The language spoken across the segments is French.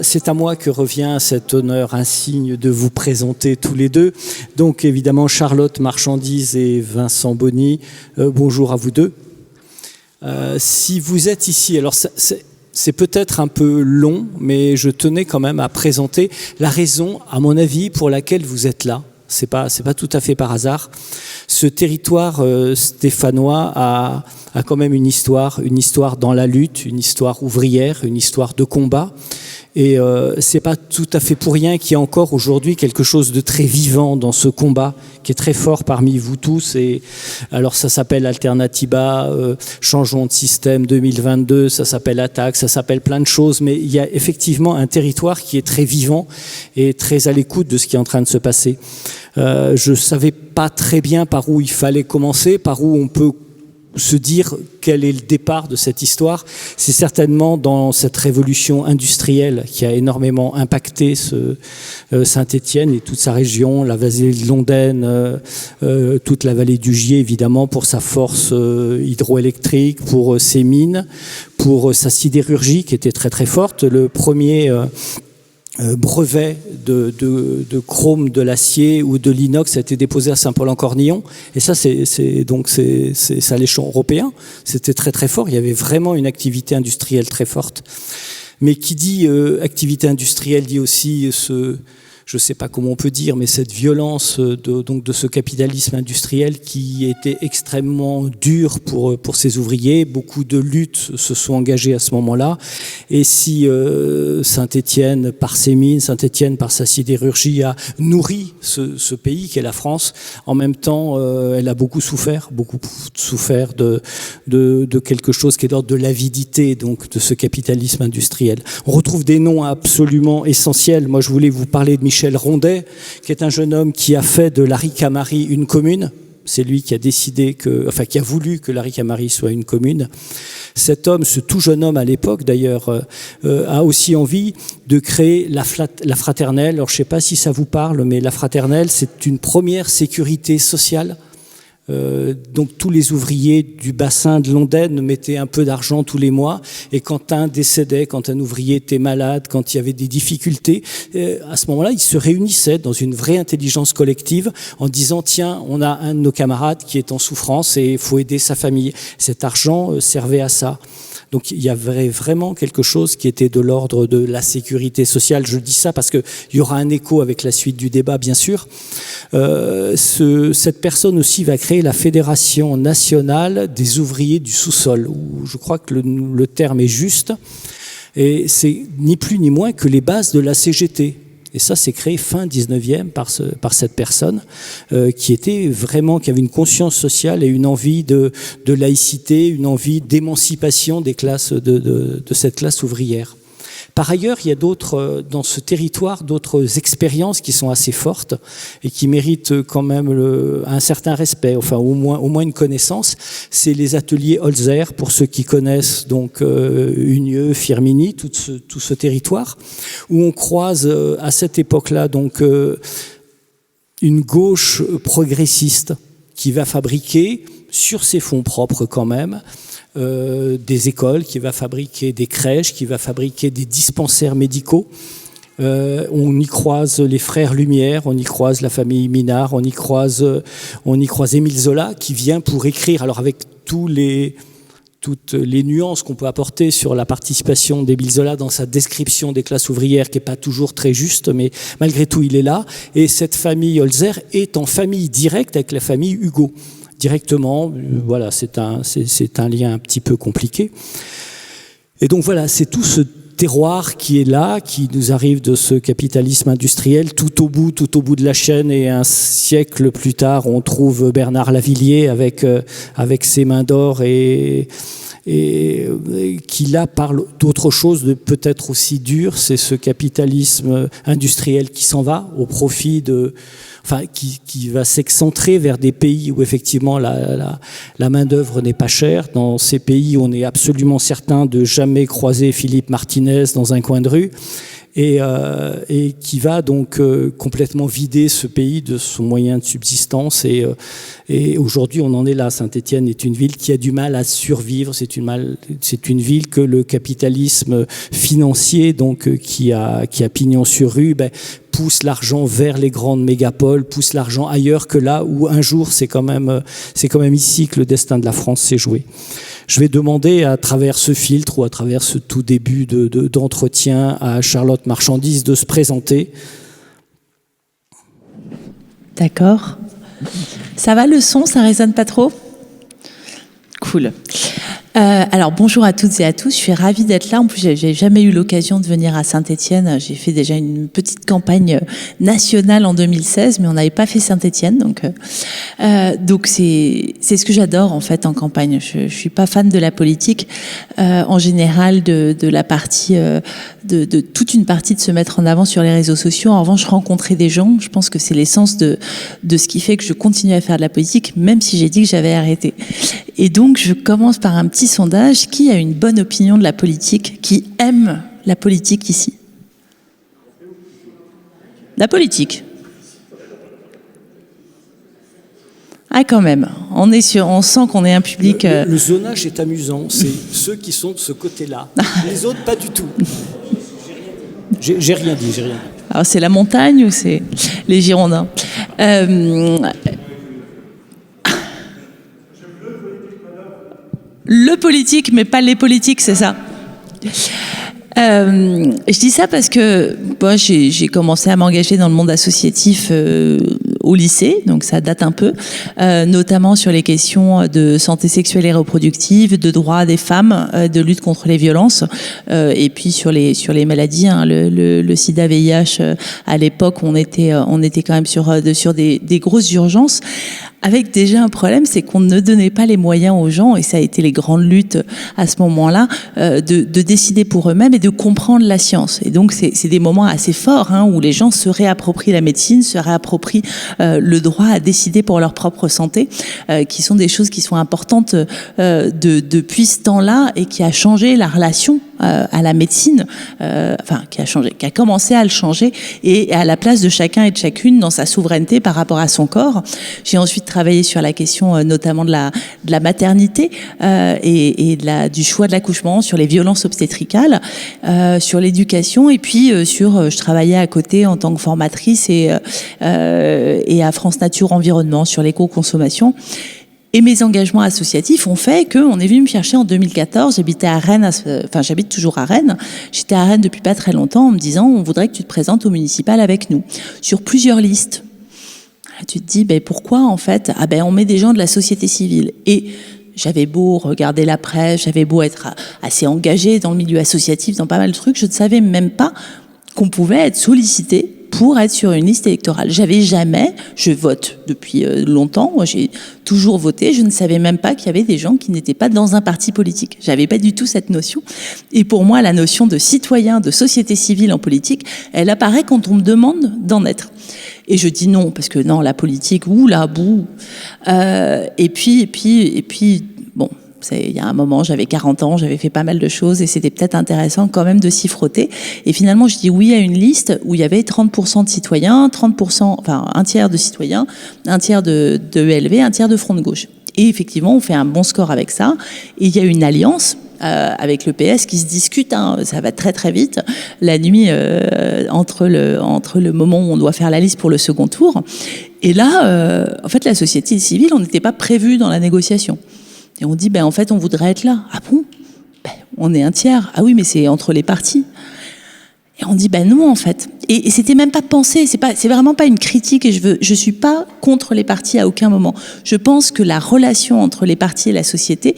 C'est à moi que revient cet honneur insigne de vous présenter tous les deux. Donc évidemment Charlotte Marchandise et Vincent Bonny, bonjour à vous deux. Si vous êtes ici, alors c'est peut-être un peu long, mais je tenais quand même à présenter la raison, à mon avis, pour laquelle vous êtes là. C'est pas tout à fait par hasard. Ce territoire stéphanois a quand même une histoire dans la lutte, une histoire ouvrière, une histoire de combat. Et c'est pas tout à fait pour rien qu'il y a encore aujourd'hui quelque chose de très vivant dans ce combat qui est très fort parmi vous tous. Et alors ça s'appelle Alternativa, Changeons de système 2022, ça s'appelle Attaque, ça s'appelle plein de choses, mais il y a effectivement un territoire qui est très vivant et très à l'écoute de ce qui est en train de se passer. Je savais pas très bien par où il fallait commencer, par où on peut se dire quel est le départ de cette histoire. C'est certainement dans cette révolution industrielle qui a énormément impacté Saint-Étienne et toute sa région, la vallée de l'Ondaine, toute la vallée du Gier évidemment pour sa force hydroélectrique, pour ses mines, pour sa sidérurgie qui était très très forte. Le premier brevet de chrome, de l'acier ou de l'inox a été déposé à Saint-Paul-en-Cornillon. Et ça, c'est à l'échelon européen. C'était très très fort. Il y avait vraiment une activité industrielle très forte. Mais qui dit activité industrielle dit aussi je ne sais pas comment on peut dire, mais cette violence de ce capitalisme industriel qui était extrêmement dur pour ces ouvriers. Beaucoup de luttes se sont engagées à ce moment-là. Et si Saint-Étienne, par ses mines, Saint-Étienne, par sa sidérurgie, a nourri ce pays qu'est la France, en même temps, elle a beaucoup souffert de quelque chose qui est d'ordre de l'avidité, donc de ce capitalisme industriel. On retrouve des noms absolument essentiels. Moi, je voulais vous parler de Michel Rondet, qui est un jeune homme qui a fait de la Ricamarie une commune. C'est lui qui a décidé qui a voulu que la Ricamarie soit une commune. Cet homme, ce tout jeune homme à l'époque d'ailleurs, a aussi envie de créer la fraternelle. Alors je ne sais pas si ça vous parle, mais la fraternelle, c'est une première sécurité sociale. Donc tous les ouvriers du bassin de l'Ondaine mettaient un peu d'argent tous les mois, et quand un décédait, quand un ouvrier était malade, quand il y avait des difficultés, à ce moment-là, ils se réunissaient dans une vraie intelligence collective en disant tiens, on a un de nos camarades qui est en souffrance et il faut aider sa famille. Cet argent servait à ça. Donc il y avait vraiment quelque chose qui était de l'ordre de la sécurité sociale. Je dis ça parce qu'il y aura un écho avec la suite du débat, bien sûr. Cette personne aussi va créer la Fédération nationale des ouvriers du sous-sol, où je crois que le terme est juste. Et c'est ni plus ni moins que les bases de la CGT. Et ça, c'est créé fin 19e par cette personne qui avait une conscience sociale et une envie de laïcité, une envie d'émancipation des classes de cette classe ouvrière. Par ailleurs, il y a dans ce territoire d'autres expériences qui sont assez fortes et qui méritent quand même un certain respect, enfin au moins une connaissance. C'est les ateliers Holzer, pour ceux qui connaissent donc Unieux, Firminy, tout ce territoire, où on croise à cette époque-là donc une gauche progressiste qui va fabriquer sur ses fonds propres quand même des écoles, qui va fabriquer des crèches, qui va fabriquer des dispensaires médicaux. On y croise les frères Lumière, on y croise la famille Minard, on y croise Émile Zola qui vient pour écrire, alors avec toutes les nuances qu'on peut apporter sur la participation d'Émile Zola dans sa description des classes ouvrières qui n'est pas toujours très juste, mais malgré tout il est là. Et cette famille Holzer est en famille directe avec la famille Hugo. Directement, voilà, c'est un lien un petit peu compliqué. Et donc voilà, c'est tout ce terroir qui est là, qui nous arrive de ce capitalisme industriel tout au bout de la chaîne. Et un siècle plus tard, on trouve Bernard Lavilliers avec ses mains d'or et qui là parle d'autre chose de peut-être aussi dur. C'est ce capitalisme industriel qui s'en va au profit qui va s'excentrer vers des pays où effectivement la main-d'œuvre n'est pas chère. Dans ces pays, on est absolument certain de jamais croiser Philippe Martinez dans un coin de rue. et qui va donc complètement vider ce pays de son moyen de subsistance. Et aujourd'hui, on en est là. Saint-Étienne est une ville qui a du mal à survivre. C'est une ville que le capitalisme financier, donc qui a pignon sur rue, pousse l'argent vers les grandes mégapoles, pousse l'argent ailleurs que là où un jour c'est quand même ici que le destin de la France s'est joué. Je vais demander à travers ce filtre ou à travers ce tout début d'entretien à Charlotte Marchandise de se présenter. D'accord. Ça va le son, ça résonne pas trop ? Cool. Alors bonjour à toutes et à tous, je suis ravie d'être là. En plus, j'ai jamais eu l'occasion de venir à Saint-Étienne. J'ai fait déjà une petite campagne nationale en 2016, mais on n'avait pas fait Saint-Étienne, donc c'est ce que j'adore en fait en campagne. Je suis pas fan de la politique en général, de la partie de toute une partie de se mettre en avant sur les réseaux sociaux. En revanche, rencontrer des gens, je pense que c'est l'essence de ce qui fait que je continue à faire de la politique, même si j'ai dit que j'avais arrêté. Et donc, je commence par un petit sondage. Qui a une bonne opinion de la politique? Qui aime la politique ici? La politique. Ah, quand même. On sent qu'on est un public... Le zonage est amusant. C'est ceux qui sont de ce côté-là. Les autres, pas du tout. J'ai rien dit. Alors, c'est la montagne ou c'est les Girondins? Le politique, mais pas les politiques, c'est ça. Je dis ça parce que moi, j'ai commencé à m'engager dans le monde associatif au lycée, donc ça date un peu, notamment sur les questions de santé sexuelle et reproductive, de droits des femmes, de lutte contre les violences, et puis sur les maladies, hein, le sida, VIH. À l'époque, on était quand même sur des grosses urgences. Avec déjà un problème, c'est qu'on ne donnait pas les moyens aux gens, et ça a été les grandes luttes à ce moment-là, de décider pour eux-mêmes et de comprendre la science. Et donc, c'est des moments assez forts, hein, où les gens se réapproprient la médecine, se réapproprient le droit à décider pour leur propre santé, qui sont des choses qui sont importantes depuis ce temps-là et qui a changé la relation à la médecine, qui a commencé à le changer et à la place de chacun et de chacune dans sa souveraineté par rapport à son corps. J'ai ensuite travaillé sur la question notamment de la maternité et du choix de l'accouchement, sur les violences obstétricales, sur l'éducation, et puis je travaillais à côté en tant que formatrice et à France Nature Environnement sur l'éco-consommation. Et mes engagements associatifs ont fait qu'on est venu me chercher en 2014. J'habitais à Rennes, j'habite toujours à Rennes. J'étais à Rennes depuis pas très longtemps en me disant, on voudrait que tu te présentes au municipal avec nous, sur plusieurs listes. Tu te dis, pourquoi en fait? On met des gens de la société civile. Et j'avais beau regarder la presse, j'avais beau être assez engagée dans le milieu associatif, dans pas mal de trucs, je ne savais même pas qu'on pouvait être sollicité pour être sur une liste électorale. Je vote depuis longtemps, moi j'ai toujours voté, je ne savais même pas qu'il y avait des gens qui n'étaient pas dans un parti politique. J'avais pas du tout cette notion. Et pour moi, la notion de citoyen, de société civile en politique, elle apparaît quand on me demande d'en être. Et je dis non, parce que non, la politique, et puis, bon, il y a un moment, j'avais 40 ans, j'avais fait pas mal de choses et c'était peut-être intéressant quand même de s'y frotter. Et finalement, je dis oui à une liste où il y avait 30% de citoyens, un tiers de citoyens, un tiers de ELV, un tiers de Front de gauche. Et effectivement, on fait un bon score avec ça. Et il y a une alliance avec le PS qui se discute, hein, ça va très très vite, la nuit entre le moment où on doit faire la liste pour le second tour. Et là, en fait, la société civile, on n'était pas prévu dans la négociation. Et on dit, en fait, on voudrait être là. Ah bon? On est un tiers. Ah oui, mais c'est entre les partis. Et on dit, non, en fait. Et c'était même pas pensé. C'est vraiment pas une critique. Et je suis pas contre les partis à aucun moment. Je pense que la relation entre les partis et la société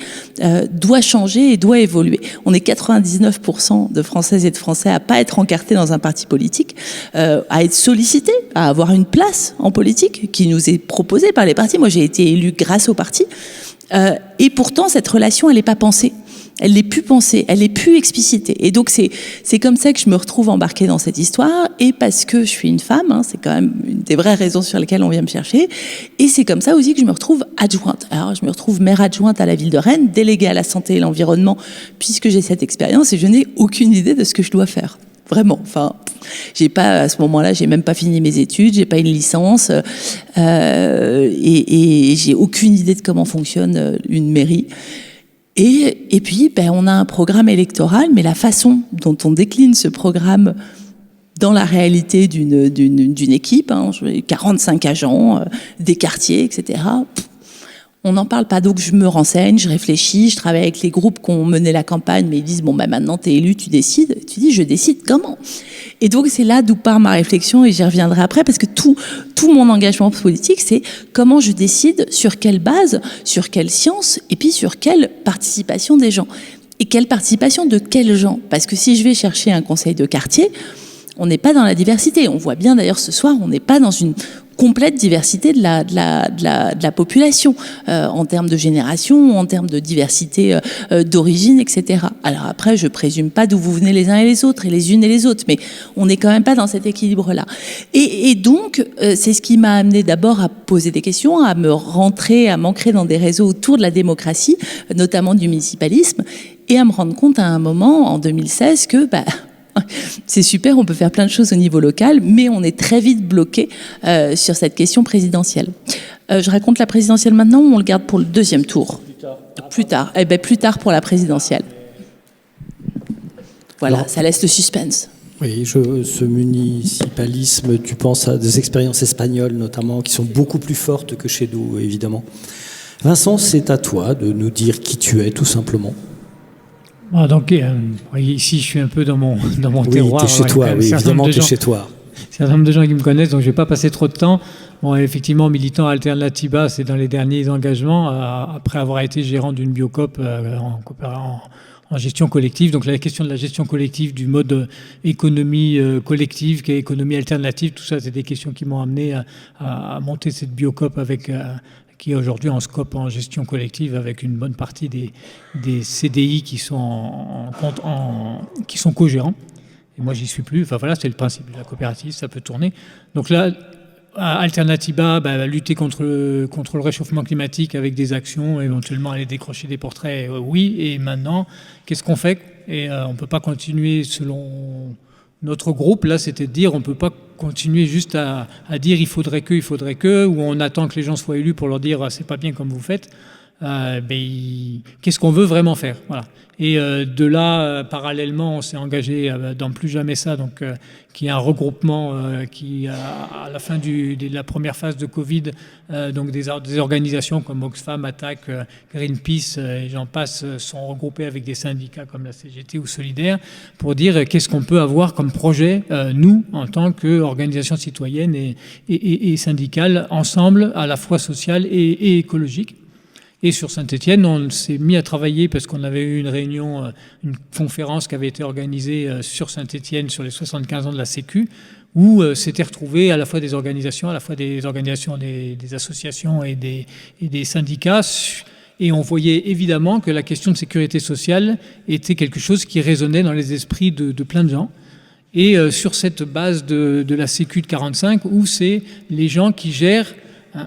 doit changer et doit évoluer. On est 99% de Françaises et de Français à pas être encartés dans un parti politique, à être sollicités, à avoir une place en politique qui nous est proposée par les partis. Moi, j'ai été élue grâce aux partis. Et pourtant, cette relation, elle n'est pas pensée. Elle n'est plus pensée, elle n'est plus explicitée. Et donc, c'est comme ça que je me retrouve embarquée dans cette histoire. Et parce que je suis une femme, hein, c'est quand même une des vraies raisons sur lesquelles on vient me chercher. Et c'est comme ça aussi que je me retrouve adjointe. Alors, je me retrouve maire adjointe à la ville de Rennes, déléguée à la santé et l'environnement, puisque j'ai cette expérience et je n'ai aucune idée de ce que je dois faire. Vraiment, J'ai pas, à ce moment-là, j'ai même pas fini mes études, j'ai pas une licence, et j'ai aucune idée de comment fonctionne une mairie. Et puis, on a un programme électoral, mais la façon dont on décline ce programme dans la réalité d'une équipe, 45 agents, des quartiers, etc., on n'en parle pas. Donc je me renseigne, je réfléchis, je travaille avec les groupes qui ont mené la campagne, mais ils disent maintenant t'es élu, tu décides. Tu dis je décide comment? Et donc c'est là d'où part ma réflexion, et j'y reviendrai après, parce que tout mon engagement politique, c'est comment je décide, sur quelle base, sur quelle science, et puis sur quelle participation des gens. Et quelle participation de quels gens? Parce que si je vais chercher un conseil de quartier, on n'est pas dans la diversité. On voit bien d'ailleurs ce soir, on n'est pas dans une complète diversité de la population, en termes de génération, en termes de diversité d'origine, etc. Alors après, je présume pas d'où vous venez les uns et les autres, et les unes et les autres, mais on n'est quand même pas dans cet équilibre-là. Et donc, c'est ce qui m'a amené d'abord à poser des questions, à m'ancrer dans des réseaux autour de la démocratie, notamment du municipalisme, et à me rendre compte à un moment, en 2016, que c'est super, on peut faire plein de choses au niveau local, mais on est très vite bloqué sur cette question présidentielle. Je raconte la présidentielle maintenant, ou on le garde pour le deuxième tour? Plus tard. Plus tard pour la présidentielle. Voilà, alors, ça laisse le suspense. Oui, ce municipalisme, tu penses à des expériences espagnoles notamment, qui sont beaucoup plus fortes que chez nous, évidemment. Vincent, c'est à toi de nous dire qui tu es, tout simplement. Donc, ici, je suis un peu dans mon terroir. Oui, tu es chez toi, oui, évidemment, tu es chez toi. C'est un certain nombre de gens qui me connaissent, donc je ne vais pas passer trop de temps. Bon, effectivement, militant à Alternatiba, c'est dans les derniers engagements, après avoir été gérant d'une Biocoop en gestion collective. Donc la question de la gestion collective, du mode économie collective, qui est économie alternative, tout ça, c'est des questions qui m'ont amené à monter cette Biocoop qui est aujourd'hui en scope en gestion collective, avec une bonne partie des CDI qui sont qui sont co-gérants. Et moi, j'y suis plus. Enfin voilà, c'est le principe de la coopérative, ça peut tourner. Donc là, à Alternatiba, lutter contre le réchauffement climatique avec des actions, éventuellement aller décrocher des portraits, oui. Et maintenant, qu'est-ce qu'on fait? Et on ne peut pas continuer selon notre groupe, là, c'était de dire on ne peut pas continuer juste à dire il faudrait que, ou on attend que les gens soient élus pour leur dire c'est pas bien comme vous faites. Qu'est-ce qu'on veut vraiment faire, voilà. Et de là, parallèlement, on s'est engagé dans Plus Jamais Ça, donc qui est un regroupement qui, à la fin de la première phase de Covid, donc des organisations comme Oxfam, Attac, Greenpeace, et j'en passe, sont regroupées avec des syndicats comme la CGT ou Solidaire, pour dire qu'est-ce qu'on peut avoir comme projet, nous, en tant qu'organisation citoyenne et syndicale, ensemble, à la fois sociale et écologique. Et sur Saint-Étienne, on s'est mis à travailler parce qu'on avait eu une réunion, une conférence qui avait été organisée sur Saint-Étienne sur les 75 ans de la Sécu, où s'étaient retrouvés à la fois des organisations, des associations et des syndicats. Et on voyait évidemment que la question de sécurité sociale était quelque chose qui résonnait dans les esprits de plein de gens. Et sur cette base de la Sécu de 45, où c'est les gens qui gèrent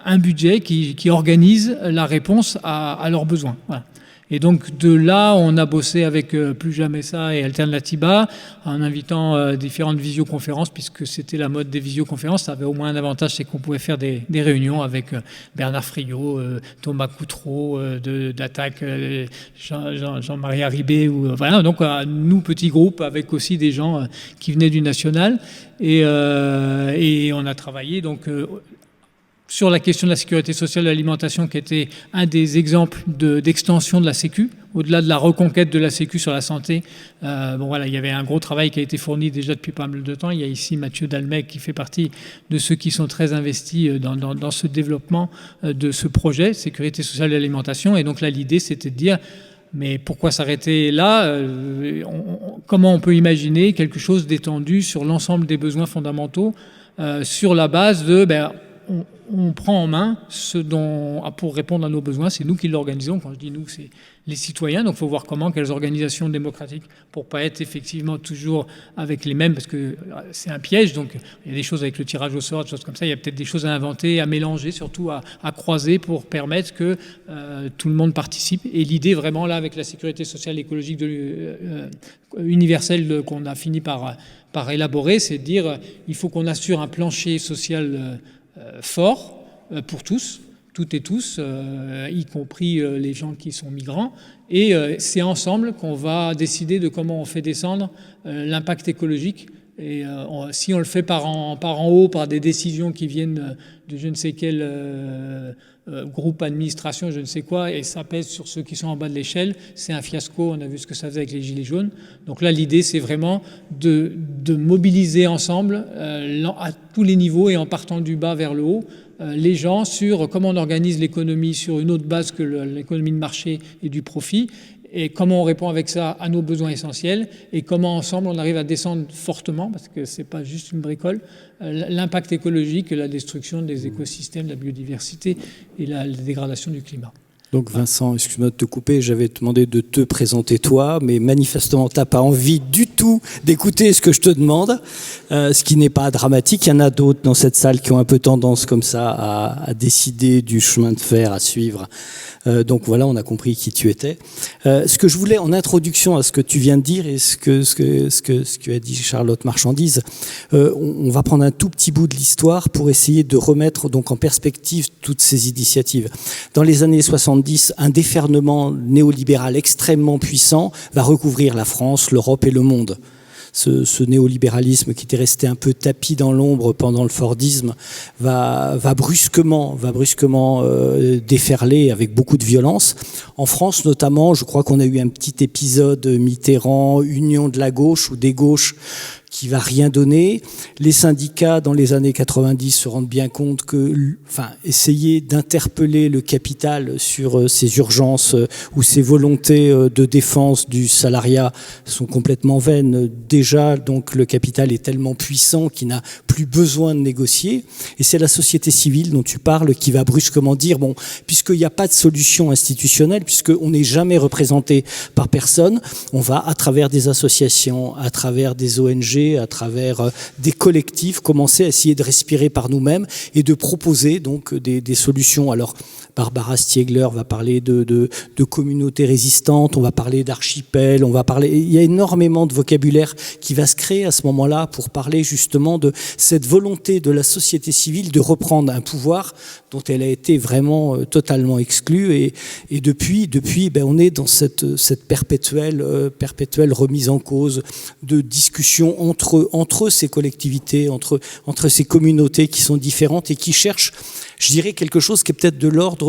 un budget qui organise la réponse à leurs besoins. Voilà. Et donc de là, on a bossé avec Plus Jamais Ça et Alternatiba, en invitant différentes visioconférences, puisque c'était la mode des visioconférences. Ça avait au moins un avantage, c'est qu'on pouvait faire des réunions avec Bernard Friot, Thomas Coutreau, d'Attaque, Jean-Marie Haribé. Voilà. Donc nous, petit groupe, avec aussi des gens qui venaient du national. Et on a travaillé donc sur la question de la sécurité sociale et de l'alimentation, qui était un des exemples d'extension de la Sécu, au-delà de la reconquête de la Sécu sur la santé. Il y avait un gros travail qui a été fourni déjà depuis pas mal de temps. Il y a ici Mathieu Dalmec qui fait partie de ceux qui sont très investis dans ce développement de ce projet, sécurité sociale et alimentation. Et donc là, l'idée, c'était de dire, mais pourquoi s'arrêter là? Comment on peut imaginer quelque chose d'étendu sur l'ensemble des besoins fondamentaux, sur la base de... on prend en main ce dont, pour répondre à nos besoins, c'est nous qui l'organisons. Quand je dis nous, c'est les citoyens. Donc il faut voir quelles organisations démocratiques, pour pas être effectivement toujours avec les mêmes, parce que c'est un piège. Donc il y a des choses avec le tirage au sort, des choses comme ça. Il y a peut-être des choses à inventer, à mélanger, surtout à croiser, pour permettre que tout le monde participe. Et l'idée vraiment là, avec la sécurité sociale et écologique universelle qu'on a fini par par élaborer, c'est de dire il faut qu'on assure un plancher social fort pour tous, toutes et tous, y compris les gens qui sont migrants. Et c'est ensemble qu'on va décider de comment on fait descendre l'impact écologique. Et si on le fait par en haut, par des décisions qui viennent de je ne sais quel groupe, administration, je ne sais quoi, et ça pèse sur ceux qui sont en bas de l'échelle, c'est un fiasco. On a vu ce que ça faisait avec les Gilets jaunes. Donc là, l'idée, c'est vraiment de mobiliser ensemble, à tous les niveaux et en partant du bas vers le haut, les gens sur comment on organise l'économie sur une autre base que l'économie de marché et du profit, et comment on répond avec ça à nos besoins essentiels, et comment ensemble on arrive à descendre fortement, parce que c'est pas juste une bricole, l'impact écologique, la destruction des écosystèmes, la biodiversité et la dégradation du climat. Donc Vincent, excuse-moi de te couper, j'avais demandé de te présenter toi, mais manifestement tu n'as pas envie du tout d'écouter ce que je te demande, ce qui n'est pas dramatique. Il y en a d'autres dans cette salle qui ont un peu tendance comme ça à décider du chemin de fer à suivre. Donc voilà, on a compris qui tu étais. Ce que je voulais en introduction à ce que tu viens de dire et ce que a dit Charlotte Marchandise, on va prendre un tout petit bout de l'histoire pour essayer de remettre donc en perspective toutes ces initiatives. Dans les années 70, un déferlement néolibéral extrêmement puissant va recouvrir la France, l'Europe et le monde. Ce néolibéralisme qui était resté un peu tapi dans l'ombre pendant le Fordisme va brusquement déferler avec beaucoup de violence. En France notamment, je crois qu'on a eu un petit épisode Mitterrand, union de la gauche ou des gauches qui va rien donner. Les syndicats, dans les années 90, se rendent bien compte que, essayer d'interpeller le capital sur ses urgences ou ses volontés de défense du salariat sont complètement vaines. Déjà, donc, le capital est tellement puissant qu'il n'a plus besoin de négocier. Et c'est la société civile dont tu parles qui va brusquement dire, bon, puisqu'il n'y a pas de solution institutionnelle, puisqu'on n'est jamais représenté par personne, on va, à travers des associations, à travers des ONG, à travers des collectifs, commencer à essayer de respirer par nous-mêmes et de proposer donc des solutions. Alors, Barbara Stiegler va parler de communautés résistantes, on va parler d'archipels, il y a énormément de vocabulaire qui va se créer à ce moment-là pour parler justement de cette volonté de la société civile de reprendre un pouvoir dont elle a été vraiment totalement exclue et depuis on est dans cette perpétuelle remise en cause de discussion entre ces collectivités, entre ces communautés qui sont différentes et qui cherchent, je dirais, quelque chose qui est peut-être de l'ordre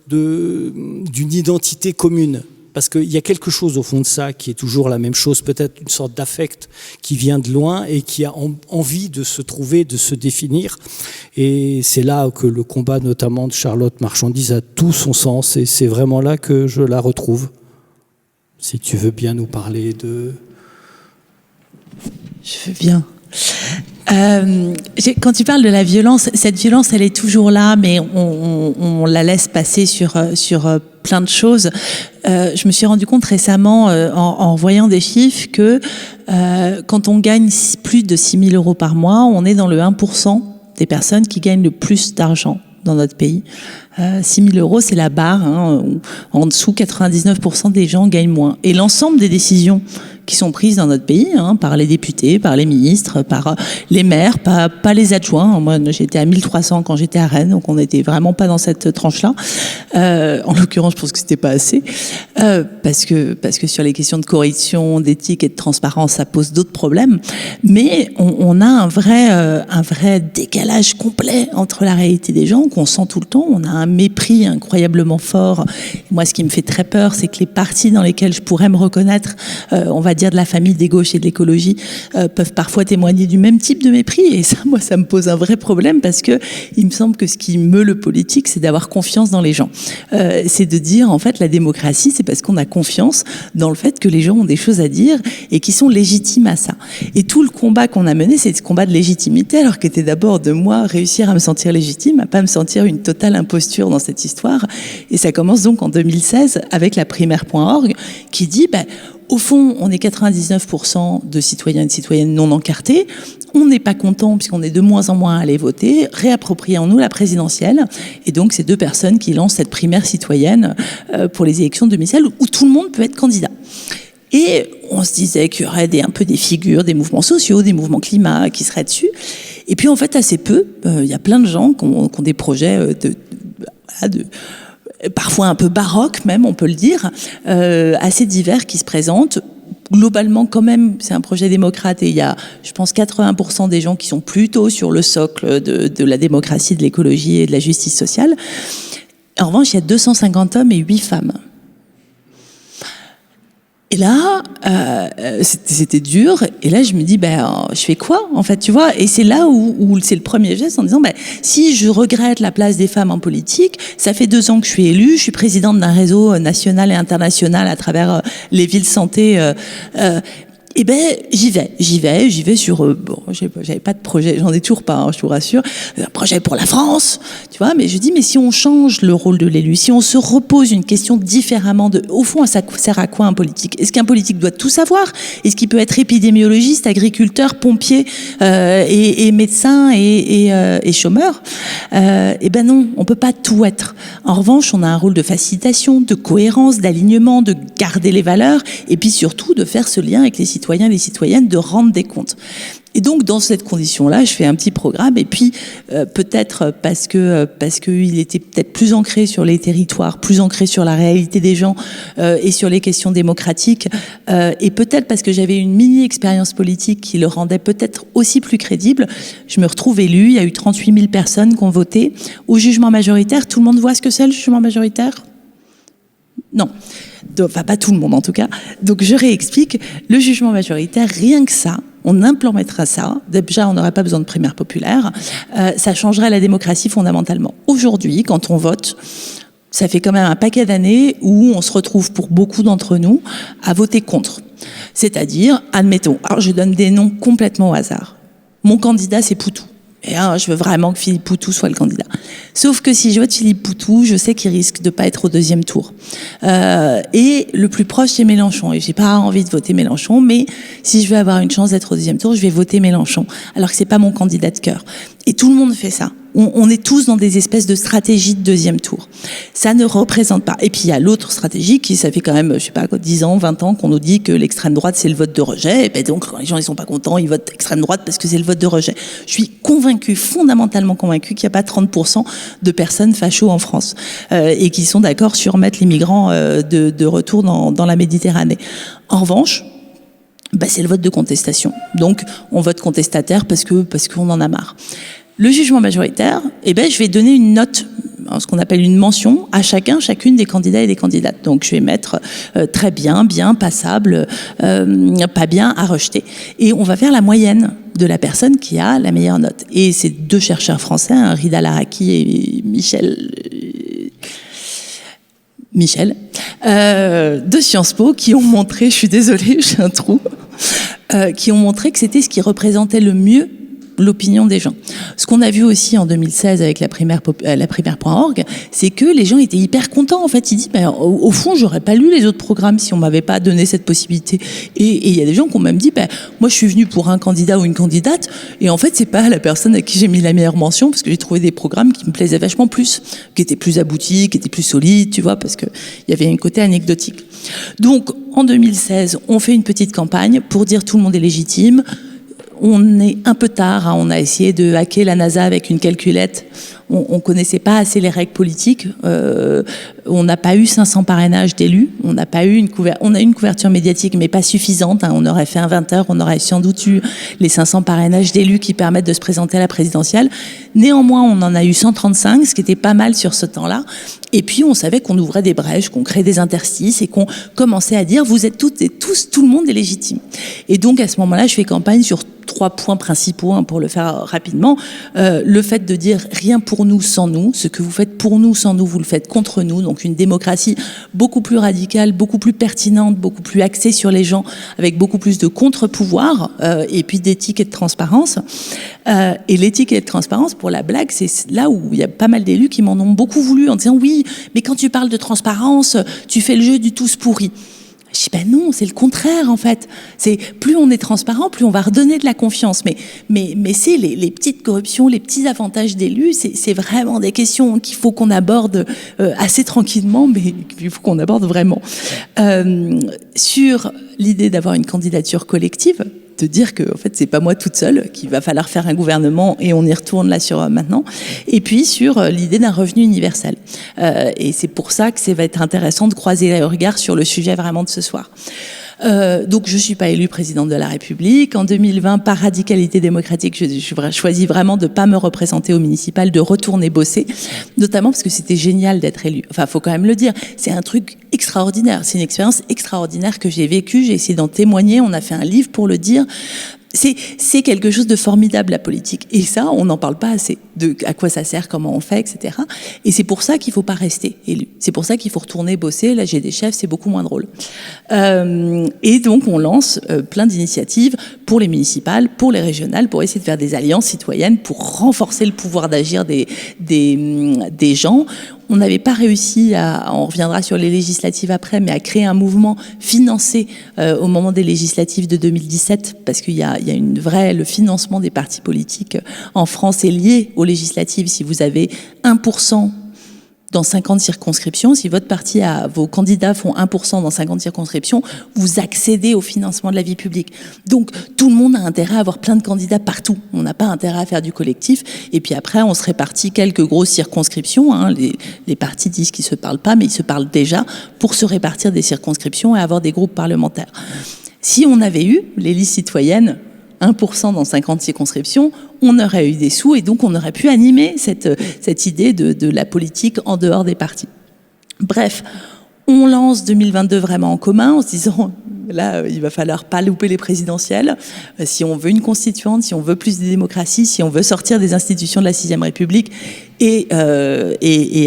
d'une identité commune. Parce qu'il y a quelque chose au fond de ça qui est toujours la même chose, peut-être une sorte d'affect qui vient de loin et qui a envie de se trouver, de se définir. Et c'est là que le combat notamment de Charlotte Marchandise a tout son sens et c'est vraiment là que je la retrouve. Si tu veux bien nous parler de... Je veux bien. Quand tu parles de la violence, cette violence, elle est toujours là, mais on la laisse passer sur plein de choses. Je me suis rendu compte récemment, en voyant des chiffres, que quand on gagne plus de 6 000 euros par mois, on est dans le 1% des personnes qui gagnent le plus d'argent dans notre pays. 6 000 euros, c'est la barre. En dessous, 99% des gens gagnent moins. Et l'ensemble des décisions qui sont prises dans notre pays, par les députés, par les ministres, par les maires, pas les adjoints. Moi, j'étais à 1300 quand j'étais à Rennes, donc on n'était vraiment pas dans cette tranche-là. En l'occurrence, je pense que c'était pas assez, parce que sur les questions de corruption, d'éthique et de transparence, ça pose d'autres problèmes. Mais on a un vrai décalage complet entre la réalité des gens qu'on sent tout le temps. On a un mépris incroyablement fort. Moi, ce qui me fait très peur, c'est que les partis dans lesquels je pourrais me reconnaître, on va dire de la famille des gauches et de l'écologie, peuvent parfois témoigner du même type de mépris. Et ça, moi, ça me pose un vrai problème parce que il me semble que ce qui meut le politique, c'est d'avoir confiance dans les gens. C'est de dire, en fait, la démocratie, c'est parce qu'on a confiance dans le fait que les gens ont des choses à dire et qui sont légitimes à ça. Et tout le combat qu'on a mené, c'est ce combat de légitimité, alors qu'était d'abord de moi réussir à me sentir légitime, à pas me sentir une totale imposture dans cette histoire. Et ça commence donc en 2016 avec la primaire.org qui dit, au fond, on est 99% de citoyens et de citoyennes non encartés. On n'est pas content puisqu'on est de moins en moins à aller voter. Réapproprions-nous la présidentielle. Et donc, c'est 2 personnes qui lancent cette primaire citoyenne pour les élections de 2016 où tout le monde peut être candidat. Et on se disait qu'il y aurait un peu des figures, des mouvements sociaux, des mouvements climat qui seraient dessus. Et puis en fait, assez peu, il y a plein de gens qui ont des projets parfois un peu baroques même, on peut le dire, assez divers qui se présentent. Globalement, quand même, c'est un projet démocrate et il y a, je pense, 80% des gens qui sont plutôt sur le socle de la démocratie, de l'écologie et de la justice sociale. En revanche, il y a 250 hommes et 8 femmes. Et là, c'était dur. Et là, je me dis, je fais quoi, en fait, tu vois? Et c'est là où c'est le premier geste en disant, si je regrette la place des femmes en politique, ça fait 2 ans que je suis élue, je suis présidente d'un réseau national et international à travers les villes santé. J'y vais sur j'avais pas de projet, j'en ai toujours pas, hein, je vous rassure, un projet pour la France, tu vois, mais je dis mais si on change le rôle de l'élu, si on se repose une question différemment au fond, ça sert à quoi un politique? Est-ce qu'un politique doit tout savoir? Est-ce qu'il peut être épidémiologiste, agriculteur, pompier et médecin et chômeur? Non, on peut pas tout être. En revanche, on a un rôle de facilitation, de cohérence, d'alignement, de garder les valeurs et puis surtout de faire ce lien avec les citoyens et les citoyennes, de rendre des comptes. Et donc, dans cette condition-là, je fais un petit programme et puis peut-être parce que il était peut-être plus ancré sur les territoires, plus ancré sur la réalité des gens et sur les questions démocratiques et peut-être parce que j'avais une mini-expérience politique qui le rendait peut-être aussi plus crédible, je me retrouve élue. Il y a eu 38 000 personnes qui ont voté. Au jugement majoritaire, tout le monde voit ce que c'est le jugement majoritaire ? Non. Enfin, pas tout le monde en tout cas. Donc je réexplique, le jugement majoritaire, rien que ça, on implémentera ça. Déjà, on n'aurait pas besoin de primaire populaire. Ça changerait la démocratie fondamentalement. Aujourd'hui, quand on vote, ça fait quand même un paquet d'années où on se retrouve pour beaucoup d'entre nous à voter contre. C'est-à-dire, admettons, alors je donne des noms complètement au hasard. Mon candidat, c'est Poutou. Et je veux vraiment que Philippe Poutou soit le candidat. Sauf que si je vote Philippe Poutou, je sais qu'il risque de pas être au 2e tour. Et le plus proche, c'est Mélenchon. Et j'ai pas envie de voter Mélenchon, mais si je veux avoir une chance d'être au 2e tour, je vais voter Mélenchon. Alors que c'est pas mon candidat de cœur. Et tout le monde fait ça. On est tous dans des espèces de stratégies de 2e tour. Ça ne représente pas. Et puis il y a l'autre stratégie qui, ça fait quand même, 10 ans, 20 ans qu'on nous dit que l'extrême droite c'est le vote de rejet. Et donc quand les gens ils sont pas contents, ils votent extrême droite parce que c'est le vote de rejet. Je suis convaincue, fondamentalement convaincue qu'il n'y a pas 30% de personnes fachos en France et qui sont d'accord sur mettre les migrants de retour dans la Méditerranée. En revanche, c'est le vote de contestation. Donc on vote contestataire parce qu'on en a marre. Le jugement majoritaire, je vais donner une note, ce qu'on appelle une mention, à chacune des candidats et des candidates. Donc je vais mettre très bien, bien, passable, pas bien, à rejeter. Et on va faire la moyenne de la personne qui a la meilleure note. Et c'est 2 chercheurs français, Rida Laraki et Michel, de Sciences Po, qui ont montré, je suis désolée, j'ai un trou, qui ont montré que c'était ce qui représentait le mieux l'opinion des gens. Ce qu'on a vu aussi en 2016 avec la primaire.org, c'est que les gens étaient hyper contents. En fait, ils disent, au fond, j'aurais pas lu les autres programmes si on m'avait pas donné cette possibilité. Et il y a des gens qui ont même dit, moi, je suis venu pour un candidat ou une candidate, et en fait, c'est pas la personne à qui j'ai mis la meilleure mention, parce que j'ai trouvé des programmes qui me plaisaient vachement plus, qui étaient plus aboutis, qui étaient plus solides, tu vois, parce que il y avait un côté anecdotique. Donc, en 2016, on fait une petite campagne pour dire tout le monde est légitime. On est un peu tard, on a essayé de hacker la NASA avec une calculette. On connaissait pas assez les règles politiques. On n'a pas eu 500 parrainages d'élus. On a eu une couverture médiatique, mais pas suffisante. On aurait fait un 20h, on aurait sans doute eu les 500 parrainages d'élus qui permettent de se présenter à la présidentielle. Néanmoins, on en a eu 135, ce qui était pas mal sur ce temps-là. Et puis, on savait qu'on ouvrait des brèches, qu'on créait des interstices et qu'on commençait à dire, vous êtes toutes et tous, tout le monde est légitime. Et donc, à ce moment-là, je fais campagne sur 3 points principaux, pour le faire rapidement. Le fait de dire rien pour nous sans nous, ce que vous faites pour nous sans nous, vous le faites contre nous. Donc une démocratie beaucoup plus radicale, beaucoup plus pertinente, beaucoup plus axée sur les gens, avec beaucoup plus de contre-pouvoir et puis d'éthique et de transparence. Et l'éthique et de transparence, pour la blague, c'est là où il y a pas mal d'élus qui m'en ont beaucoup voulu en disant oui, mais quand tu parles de transparence, tu fais le jeu du tous pourri. Je Je dis, ben non, c'est le contraire, en fait. C'est plus on est transparent, plus on va redonner de la confiance. Mais c'est les petites corruptions, les petits avantages d'élus, c'est vraiment des questions qu'il faut qu'on aborde assez tranquillement, mais il faut qu'on aborde vraiment. Sur l'idée d'avoir une candidature collective, de dire que en fait c'est pas moi toute seule, qu'il va falloir faire un gouvernement, et on y retourne là sur maintenant, et puis sur l'idée d'un revenu universel, et c'est pour ça que ça va être intéressant de croiser les regards sur le sujet vraiment de ce soir. Donc je suis pas élue présidente de la République. En 2020, par radicalité démocratique, je choisis vraiment de pas me représenter au municipal, de retourner bosser, notamment parce que c'était génial d'être élue. Enfin, faut quand même le dire, c'est un truc extraordinaire, c'est une expérience extraordinaire que j'ai vécue, j'ai essayé d'en témoigner, on a fait un livre pour le dire. C'est quelque chose de formidable, la politique. Et ça, on n'en parle pas assez. De à quoi ça sert, comment on fait, etc. Et c'est pour ça qu'il ne faut pas rester élu. C'est pour ça qu'il faut retourner bosser. Là, j'ai des chefs, c'est beaucoup moins drôle. Et donc, on lance plein d'initiatives pour les municipales, pour les régionales, pour essayer de faire des alliances citoyennes, pour renforcer le pouvoir d'agir des gens. On n'avait pas réussi on reviendra sur les législatives après, mais à créer un mouvement financé au moment des législatives de 2017, parce qu'il y a le financement des partis politiques en France est lié aux législatives. Si vous avez 1% dans 50 circonscriptions, si votre parti vos candidats font 1% dans 50 circonscriptions, vous accédez au financement de la vie publique. Donc, tout le monde a intérêt à avoir plein de candidats partout. On n'a pas intérêt à faire du collectif. Et puis après, on se répartit quelques grosses circonscriptions. Les partis disent qu'ils se parlent pas, mais ils se parlent déjà pour se répartir des circonscriptions et avoir des groupes parlementaires. Si on avait eu les listes citoyennes, 1% dans 50 circonscriptions, on aurait eu des sous et donc on aurait pu animer cette idée de la politique en dehors des partis. Bref, on lance 2022 vraiment en commun en se disant, là, il va falloir pas louper les présidentielles. Si on veut une constituante, si on veut plus de démocratie, si on veut sortir des institutions de la 6e République et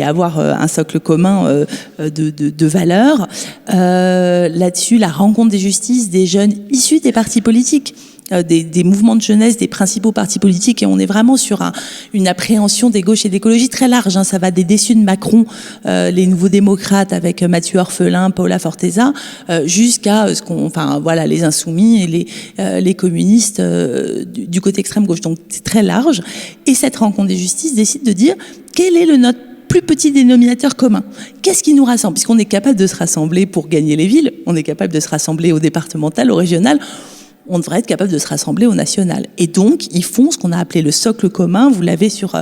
avoir un socle commun de valeurs. Là-dessus, la rencontre des justices des jeunes issus des partis politiques, des mouvements de jeunesse, des principaux partis politiques, et on est vraiment sur une appréhension des gauches et d'écologie très large. Ça va des déçus de Macron, les nouveaux démocrates avec Mathieu Orphelin, Paula Forteza, jusqu'à les insoumis et les communistes du côté extrême gauche. Donc c'est très large. Et cette rencontre des justices décide de dire quel est notre plus petit dénominateur commun. Qu'est-ce qui nous rassemble? Puisqu'on est capable de se rassembler pour gagner les villes, on est capable de se rassembler au départemental, au régional, on devrait être capable de se rassembler au national. Et donc, ils font ce qu'on a appelé le socle commun, vous l'avez sur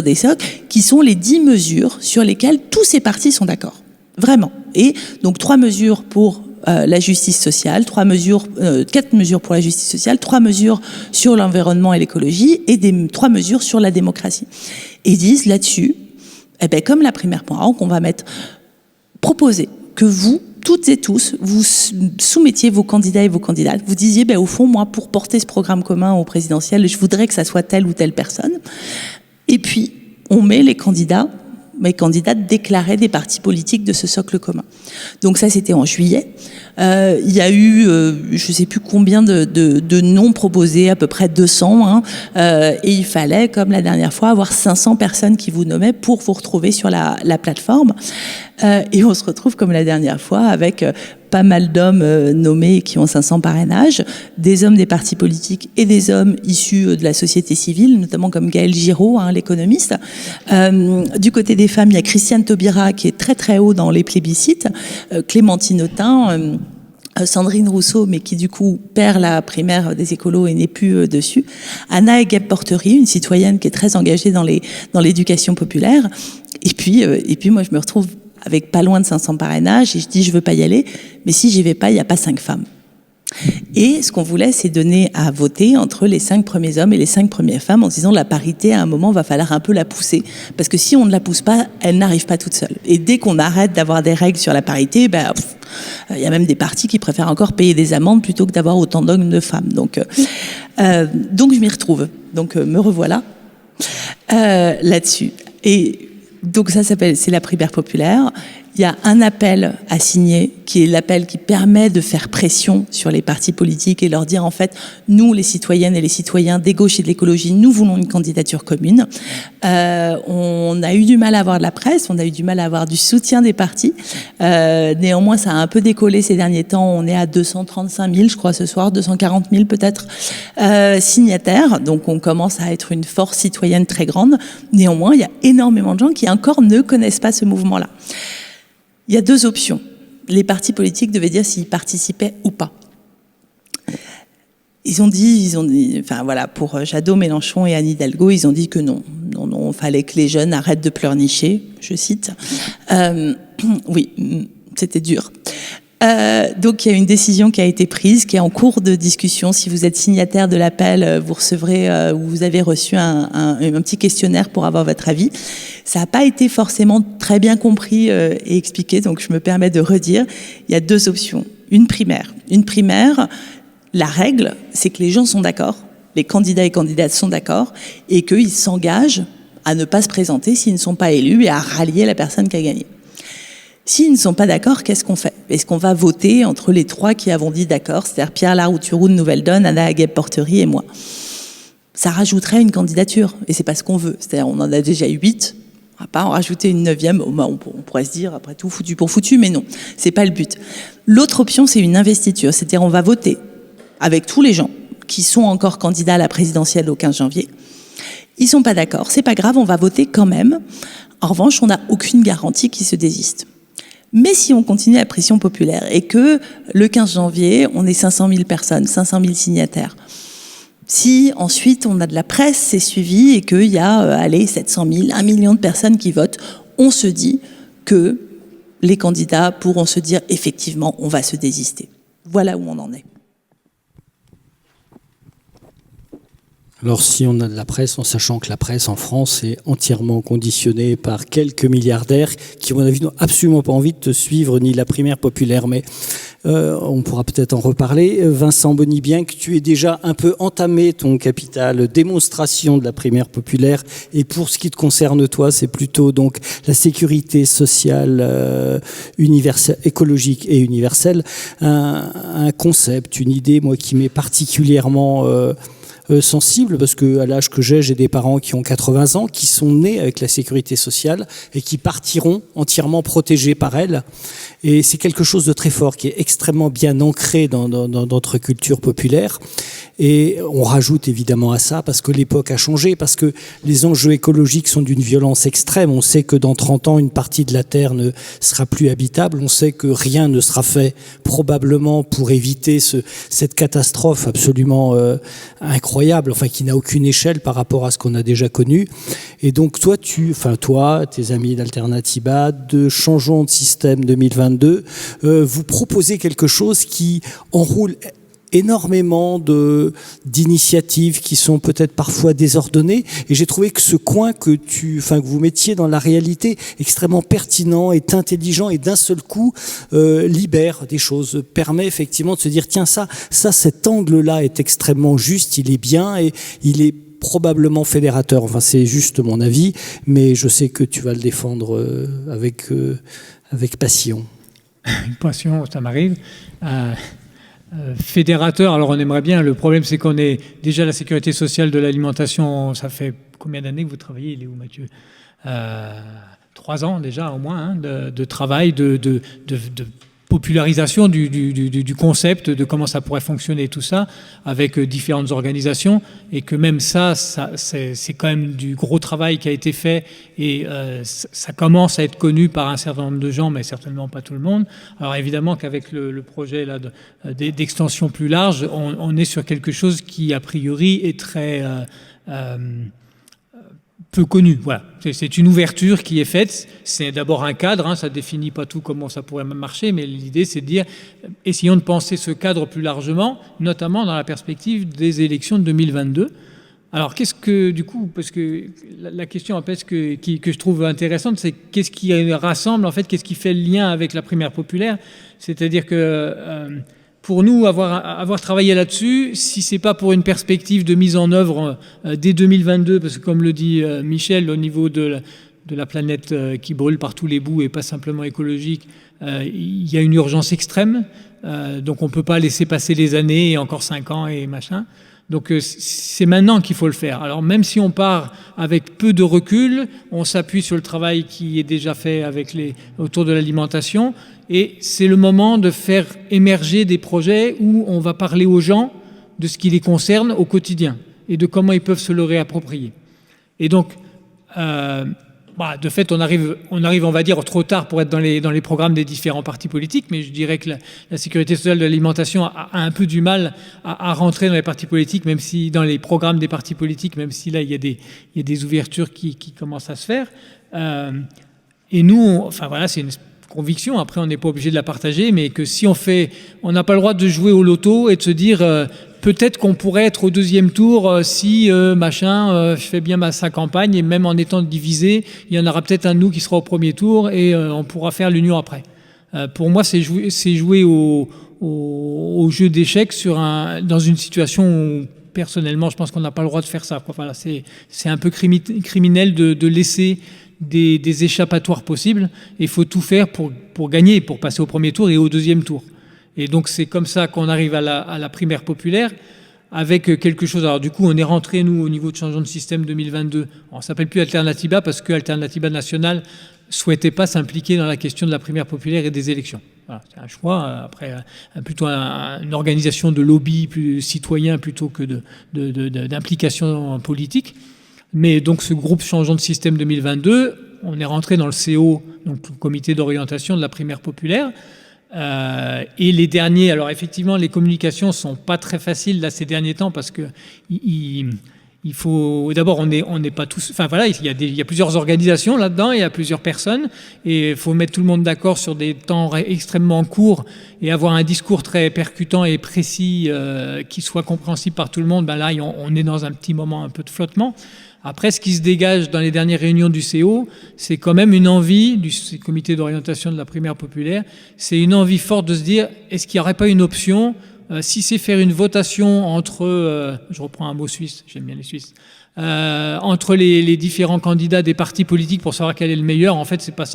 des socles, qui sont les 10 mesures sur lesquelles tous ces partis sont d'accord. Vraiment. Et donc, 3 mesures pour la justice sociale, 4 mesures pour la justice sociale, 3 mesures sur l'environnement et l'écologie, et 3 mesures sur la démocratie. Et ils disent là-dessus, comme la primaire point org, on va proposer que vous, toutes et tous, vous soumettiez vos candidats et vos candidates. Vous disiez, au fond, moi, pour porter ce programme commun au présidentiel, je voudrais que ça soit telle ou telle personne. Et puis, on met les candidates déclarés des partis politiques de ce socle commun. Donc ça, c'était en juillet. Il y a eu, je ne sais plus combien de noms proposés, à peu près 200. Et il fallait, comme la dernière fois, avoir 500 personnes qui vous nommaient pour vous retrouver sur la plateforme. Et on se retrouve, comme la dernière fois, avec pas mal d'hommes nommés qui ont 500 parrainages, des hommes des partis politiques et des hommes issus de la société civile, notamment comme Gaël Giraud, l'économiste. Du côté des femmes, il y a Christiane Taubira qui est très très haut dans les plébiscites, Clémentine Autain, Sandrine Rousseau, mais qui du coup perd la primaire des écolos et n'est plus dessus. Anna Egeb-Portery, une citoyenne qui est très engagée dans l'éducation populaire. Et puis moi je me retrouve avec pas loin de 500 parrainages, et je dis je veux pas y aller, mais si j'y vais pas, il n'y a pas 5 femmes. Et ce qu'on voulait, c'est donner à voter entre les 5 premiers hommes et les 5 premières femmes, en disant la parité, à un moment, va falloir un peu la pousser. Parce que si on ne la pousse pas, elle n'arrive pas toute seule. Et dès qu'on arrête d'avoir des règles sur la parité, il y a même des partis qui préfèrent encore payer des amendes plutôt que d'avoir autant d'hommes de femmes. Donc je m'y retrouve. Donc me revoilà là-dessus. Et donc c'est la primaire populaire. il y a un appel à signer, qui est l'appel qui permet de faire pression sur les partis politiques et leur dire, en fait, nous, les citoyennes et les citoyens des gauches et de l'écologie, nous voulons une candidature commune. On a eu du mal à avoir de la presse, on a eu du mal à avoir du soutien des partis. Néanmoins, ça a un peu décollé ces derniers temps. On est à 235 000, je crois, ce soir, 240 000 peut-être, signataires. Donc, on commence à être une force citoyenne très grande. Néanmoins, il y a énormément de gens qui encore ne connaissent pas ce mouvement-là. Il y a deux options. Les partis politiques devaient dire s'ils participaient ou pas. Ils ont dit, enfin voilà, pour Jadot, Mélenchon et Anne Hidalgo, ils ont dit que non, fallait que les jeunes arrêtent de pleurnicher, je cite. Oui, c'était dur. Donc il y a une décision qui a été prise, qui est en cours de discussion. Si vous êtes signataire de l'appel, vous recevrez ou vous avez reçu un petit questionnaire pour avoir votre avis. Ça n'a pas été forcément très bien compris et expliqué, donc je me permets de redire. Il y a deux options. Une primaire, la règle, c'est que les gens sont d'accord, les candidats et candidates sont d'accord, et qu'ils s'engagent à ne pas se présenter s'ils ne sont pas élus et à rallier la personne qui a gagné. S'ils ne sont pas d'accord, qu'est-ce qu'on fait? Est-ce qu'on va voter entre les trois qui avons dit d'accord, c'est-à-dire Pierre Larouturou de Nouvelle Donne, Anna Agueb-Porterie et moi? Ça rajouterait une candidature, et c'est pas ce qu'on veut. C'est-à-dire on en a déjà 8, on va pas en rajouter une 9e, on pourrait se dire, après tout, foutu pour foutu, mais non, c'est pas le but. L'autre option, c'est une investiture, c'est-à-dire on va voter avec tous les gens qui sont encore candidats à la présidentielle au 15 janvier. Ils sont pas d'accord, c'est pas grave, on va voter quand même. En revanche, on n'a aucune garantie qu'ils se désistent. Mais si on continue la pression populaire et que le 15 janvier, on est 500 000 personnes, 500 000 signataires, si ensuite on a de la presse, c'est suivi et qu'il y a 700 000, 1 million de personnes qui votent, on se dit que les candidats pourront se dire effectivement, on va se désister. Voilà où on en est. Alors si on a de la presse, en sachant que la presse en France est entièrement conditionnée par quelques milliardaires qui, à mon avis, n'ont absolument pas envie de te suivre, ni la primaire populaire, mais on pourra peut-être en reparler. Vincent Bonny, bien que tu aies déjà un peu entamé ton capital démonstration de la primaire populaire, et pour ce qui te concerne toi, c'est plutôt donc la sécurité sociale universelle, écologique et universelle, un concept, une idée, moi, qui m'est particulièrement sensible, parce que à l'âge que j'ai des parents qui ont 80 ans, qui sont nés avec la sécurité sociale et qui partiront entièrement protégés par elle. Et c'est quelque chose de très fort, qui est extrêmement bien ancré dans notre culture populaire. Et on rajoute évidemment à ça, parce que l'époque a changé, parce que les enjeux écologiques sont d'une violence extrême. On sait que dans 30 ans, une partie de la Terre ne sera plus habitable. On sait que rien ne sera fait probablement pour éviter cette catastrophe absolument incroyable, enfin qui n'a aucune échelle par rapport à ce qu'on a déjà connu. Et donc toi, tes amis d'Alternativa, de Changeons de système 2022, vous proposez quelque chose qui enroule énormément d'initiatives qui sont peut-être parfois désordonnées, et j'ai trouvé que ce coin que vous mettiez dans la réalité extrêmement pertinent, est intelligent, et d'un seul coup libère des choses, permet effectivement de se dire tiens, ça cet angle-là est extrêmement juste, il est bien et il est probablement fédérateur. Enfin, c'est juste mon avis, mais je sais que tu vas le défendre avec passion. Passion, ça m'arrive. Fédérateur, alors on aimerait bien. Le problème, c'est qu'on est déjà la sécurité sociale de l'alimentation. Ça fait combien d'années que vous travaillez? Il est où, Mathieu? 3 ans déjà, au moins, de travail, de popularisation du concept, de comment ça pourrait fonctionner, tout ça, avec différentes organisations, et que même ça c'est quand même du gros travail qui a été fait, et ça commence à être connu par un certain nombre de gens, mais certainement pas tout le monde. Alors évidemment qu'avec le projet là d'extension plus large, on est sur quelque chose qui a priori est très peu connu. Voilà. C'est une ouverture qui est faite. C'est d'abord un cadre, ça ne définit pas tout comment ça pourrait marcher, mais l'idée c'est de dire, essayons de penser ce cadre plus largement, notamment dans la perspective des élections de 2022. Alors qu'est-ce que, du coup, parce que la question en fait que je trouve intéressante, c'est qu'est-ce qui rassemble, en fait, qu'est-ce qui fait le lien avec la primaire populaire? C'est-à-dire que pour nous, avoir travaillé là-dessus, si c'est pas pour une perspective de mise en œuvre dès 2022, parce que comme le dit Michel, au niveau de la planète qui brûle par tous les bouts et pas simplement écologique, il y a une urgence extrême. Donc on ne peut pas laisser passer les années, et encore 5 ans et machin. Donc c'est maintenant qu'il faut le faire. Alors même si on part avec peu de recul, on s'appuie sur le travail qui est déjà fait autour de l'alimentation, et c'est le moment de faire émerger des projets où on va parler aux gens de ce qui les concerne au quotidien et de comment ils peuvent se le réapproprier. Et donc, de fait, on arrive, on va dire, trop tard pour être dans les programmes des différents partis politiques, mais je dirais que la sécurité sociale de l'alimentation a un peu du mal à rentrer dans les partis politiques, même si dans les programmes des partis politiques, même si là, il y a des ouvertures qui commencent à se faire. Et nous, c'est une conviction, après on n'est pas obligé de la partager, mais que si on n'a pas le droit de jouer au loto et de se dire peut-être qu'on pourrait être au deuxième tour si je fais bien sa campagne, et même en étant divisé, il y en aura peut-être un de nous qui sera au premier tour et on pourra faire l'union après. Pour moi, c'est jouer au jeu d'échecs dans une situation où personnellement je pense qu'on n'a pas le droit de faire ça. Voilà, c'est un peu criminel de laisser des échappatoires possibles. Il faut tout faire pour gagner, pour passer au premier tour et au deuxième tour. Et donc c'est comme ça qu'on arrive à la primaire populaire avec quelque chose. Alors du coup, on est rentré, nous, au niveau de changement de système 2022. On ne s'appelle plus Alternatiba parce que Alternatiba Nationale souhaitait pas s'impliquer dans la question de la primaire populaire et des élections. Voilà, c'est un choix, après plutôt une organisation de lobby plus citoyen plutôt que d'implication politique. Mais donc ce groupe changeant de système 2022, on est rentré dans le CO, donc le comité d'orientation de la primaire populaire. Et les derniers, alors effectivement, les communications sont pas très faciles là ces derniers temps parce que il faut d'abord on n'est pas tous. Enfin voilà, il y a plusieurs organisations là-dedans, il y a plusieurs personnes et il faut mettre tout le monde d'accord sur des temps extrêmement courts et avoir un discours très percutant et précis qui soit compréhensible par tout le monde. Là, on est dans un petit moment un peu de flottement. Après, ce qui se dégage dans les dernières réunions du CO, c'est quand même une envie, du comité d'orientation de la primaire populaire, c'est une envie forte de se dire, est-ce qu'il n'y aurait pas une option, si c'est faire une votation entre, je reprends un mot suisse, j'aime bien les Suisses, entre les différents candidats des partis politiques pour savoir quel est le meilleur. En fait, c'est pas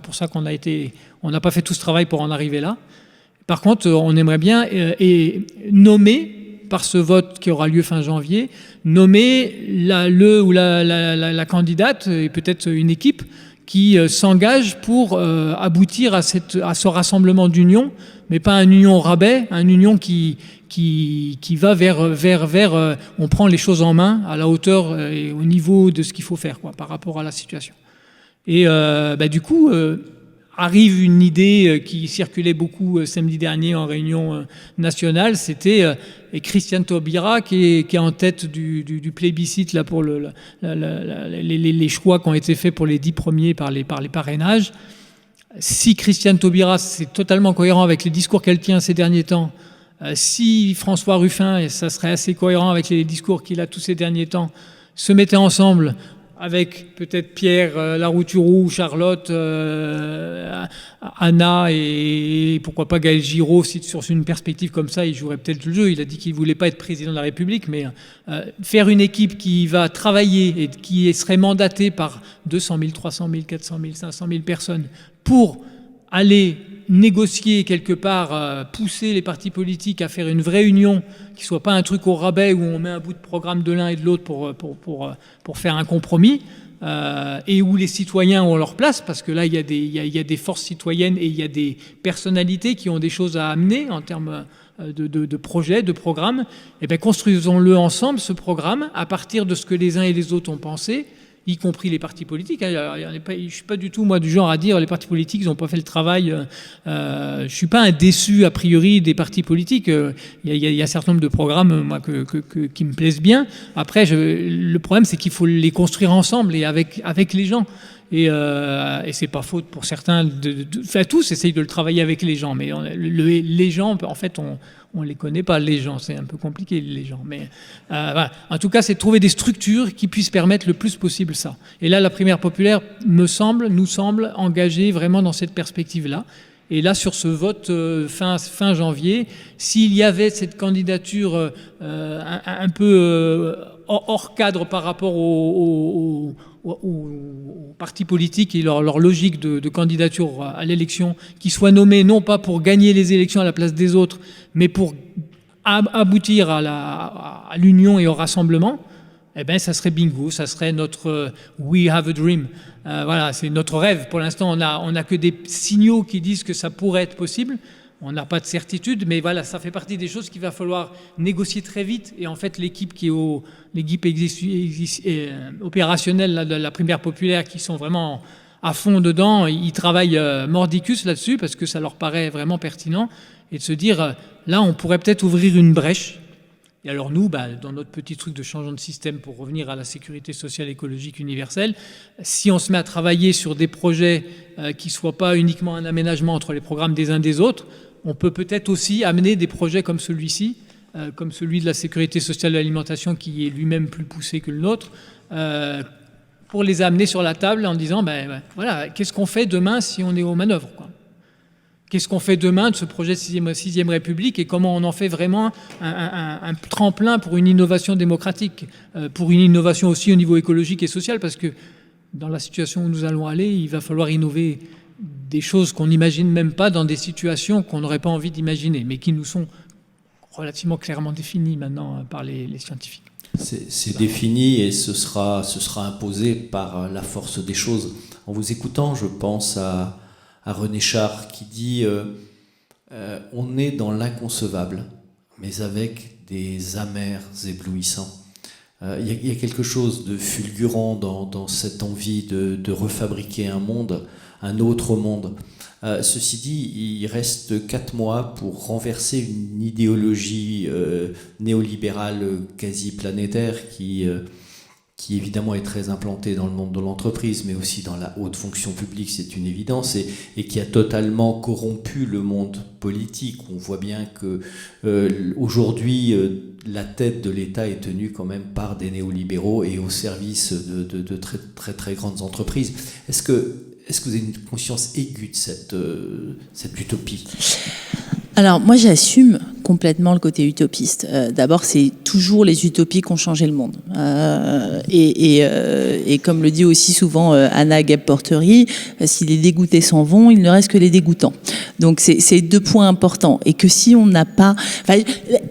pour ça on n'a pas fait tout ce travail pour en arriver là. Par contre, on aimerait bien nommer, par ce vote qui aura lieu fin janvier, nommer la candidate et peut-être une équipe qui s'engage pour aboutir à ce rassemblement d'union, mais pas une union au rabais, une union qui va vers on prend les choses en main à la hauteur et au niveau de ce qu'il faut faire par rapport à la situation. Et du coup arrive une idée qui circulait beaucoup samedi dernier en réunion nationale, c'était Christiane Taubira qui est en tête du plébiscite là pour les choix qui ont été faits pour les 10 premiers par les parrainages. Si Christiane Taubira, c'est totalement cohérent avec les discours qu'elle tient ces derniers temps, si François Ruffin, et ça serait assez cohérent avec les discours qu'il a tous ces derniers temps, se mettaient ensemble avec peut-être Pierre Larouturou, Charlotte, Anna et pourquoi pas Gaël Giraud, si sur une perspective comme ça, il jouerait peut-être le jeu. Il a dit qu'il ne voulait pas être président de la République, mais faire une équipe qui va travailler et qui serait mandatée par 200 000, 300 000, 400 000, 500 000 personnes pour aller négocier quelque part, pousser les partis politiques à faire une vraie union, qui soit pas un truc au rabais où on met un bout de programme de l'un et de l'autre pour faire un compromis, et où les citoyens ont leur place, parce que là il y a des forces citoyennes et il y a des personnalités qui ont des choses à amener en termes de projets, de programmes. Et bien construisons-le ensemble, ce programme, à partir de ce que les uns et les autres ont pensé, y compris les partis politiques. Je ne suis pas du tout, moi, du genre à dire les partis politiques, ils n'ont pas fait le travail. Je ne suis pas un déçu, a priori, des partis politiques. Il y a un certain nombre de programmes, moi, qui me plaisent bien. Après, le problème, c'est qu'il faut les construire ensemble et avec les gens. Et c'est pas faute pour certains. Tous essayent de le travailler avec les gens, mais les gens, en fait, on les connaît pas, les gens. C'est un peu compliqué, les gens. Mais voilà. En tout cas, c'est de trouver des structures qui puissent permettre le plus possible ça. Et là, la primaire populaire nous semble engagée vraiment dans cette perspective-là. Et là, sur ce vote fin janvier, s'il y avait cette candidature un peu hors cadre par rapport aux partis politiques et leur logique de candidature à l'élection, qui soient nommés non pas pour gagner les élections à la place des autres, mais pour aboutir à l'union et au rassemblement, eh ben, ça serait bingo, ça serait notre We have a dream. Voilà, c'est notre rêve. Pour l'instant, on a que des signaux qui disent que ça pourrait être possible. On n'a pas de certitude, mais voilà, ça fait partie des choses qu'il va falloir négocier très vite. Et en fait, l'équipe opérationnelle de la primaire populaire, qui sont vraiment à fond dedans, ils travaillent mordicus là-dessus parce que ça leur paraît vraiment pertinent. Et de se dire, là, on pourrait peut-être ouvrir une brèche. Et alors nous, dans notre petit truc de changement de système pour revenir à la sécurité sociale écologique universelle, si on se met à travailler sur des projets qui ne soient pas uniquement un aménagement entre les programmes des uns des autres, on peut peut-être aussi amener des projets comme celui-ci, comme celui de la sécurité sociale de l'alimentation qui est lui-même plus poussé que le nôtre, pour les amener sur la table en disant, voilà, qu'est-ce qu'on fait demain si on est aux manœuvres, quoi. Qu'est-ce qu'on fait demain de ce projet de 6e République et comment on en fait vraiment un tremplin pour une innovation démocratique, pour une innovation aussi au niveau écologique et social, parce que dans la situation où nous allons aller, il va falloir innover des choses qu'on n'imagine même pas dans des situations qu'on n'aurait pas envie d'imaginer, mais qui nous sont relativement clairement définies maintenant par les scientifiques. C'est défini et ce sera imposé par la force des choses. En vous écoutant, je pense à René Char qui dit on est dans l'inconcevable, mais avec des amers éblouissants. Il y a quelque chose de fulgurant dans cette envie de refabriquer un autre monde. Ceci dit, il reste 4 mois pour renverser une idéologie néolibérale quasi planétaire qui évidemment est très implantée dans le monde de l'entreprise, mais aussi dans la haute fonction publique, c'est une évidence, et qui a totalement corrompu le monde politique. On voit bien que aujourd'hui, la tête de l'État est tenue quand même par des néolibéraux et au service de très, très, très grandes entreprises. Est-ce que vous avez une conscience aiguë de cette utopie ? Alors moi j'assume complètement le côté utopiste. D'abord c'est toujours les utopies qui ont changé le monde. Et comme le dit aussi souvent Anna Gebb-Portery, si les dégoûtés s'en vont, il ne reste que les dégoûtants. Donc c'est 2 points importants. Et que si on n'a pas...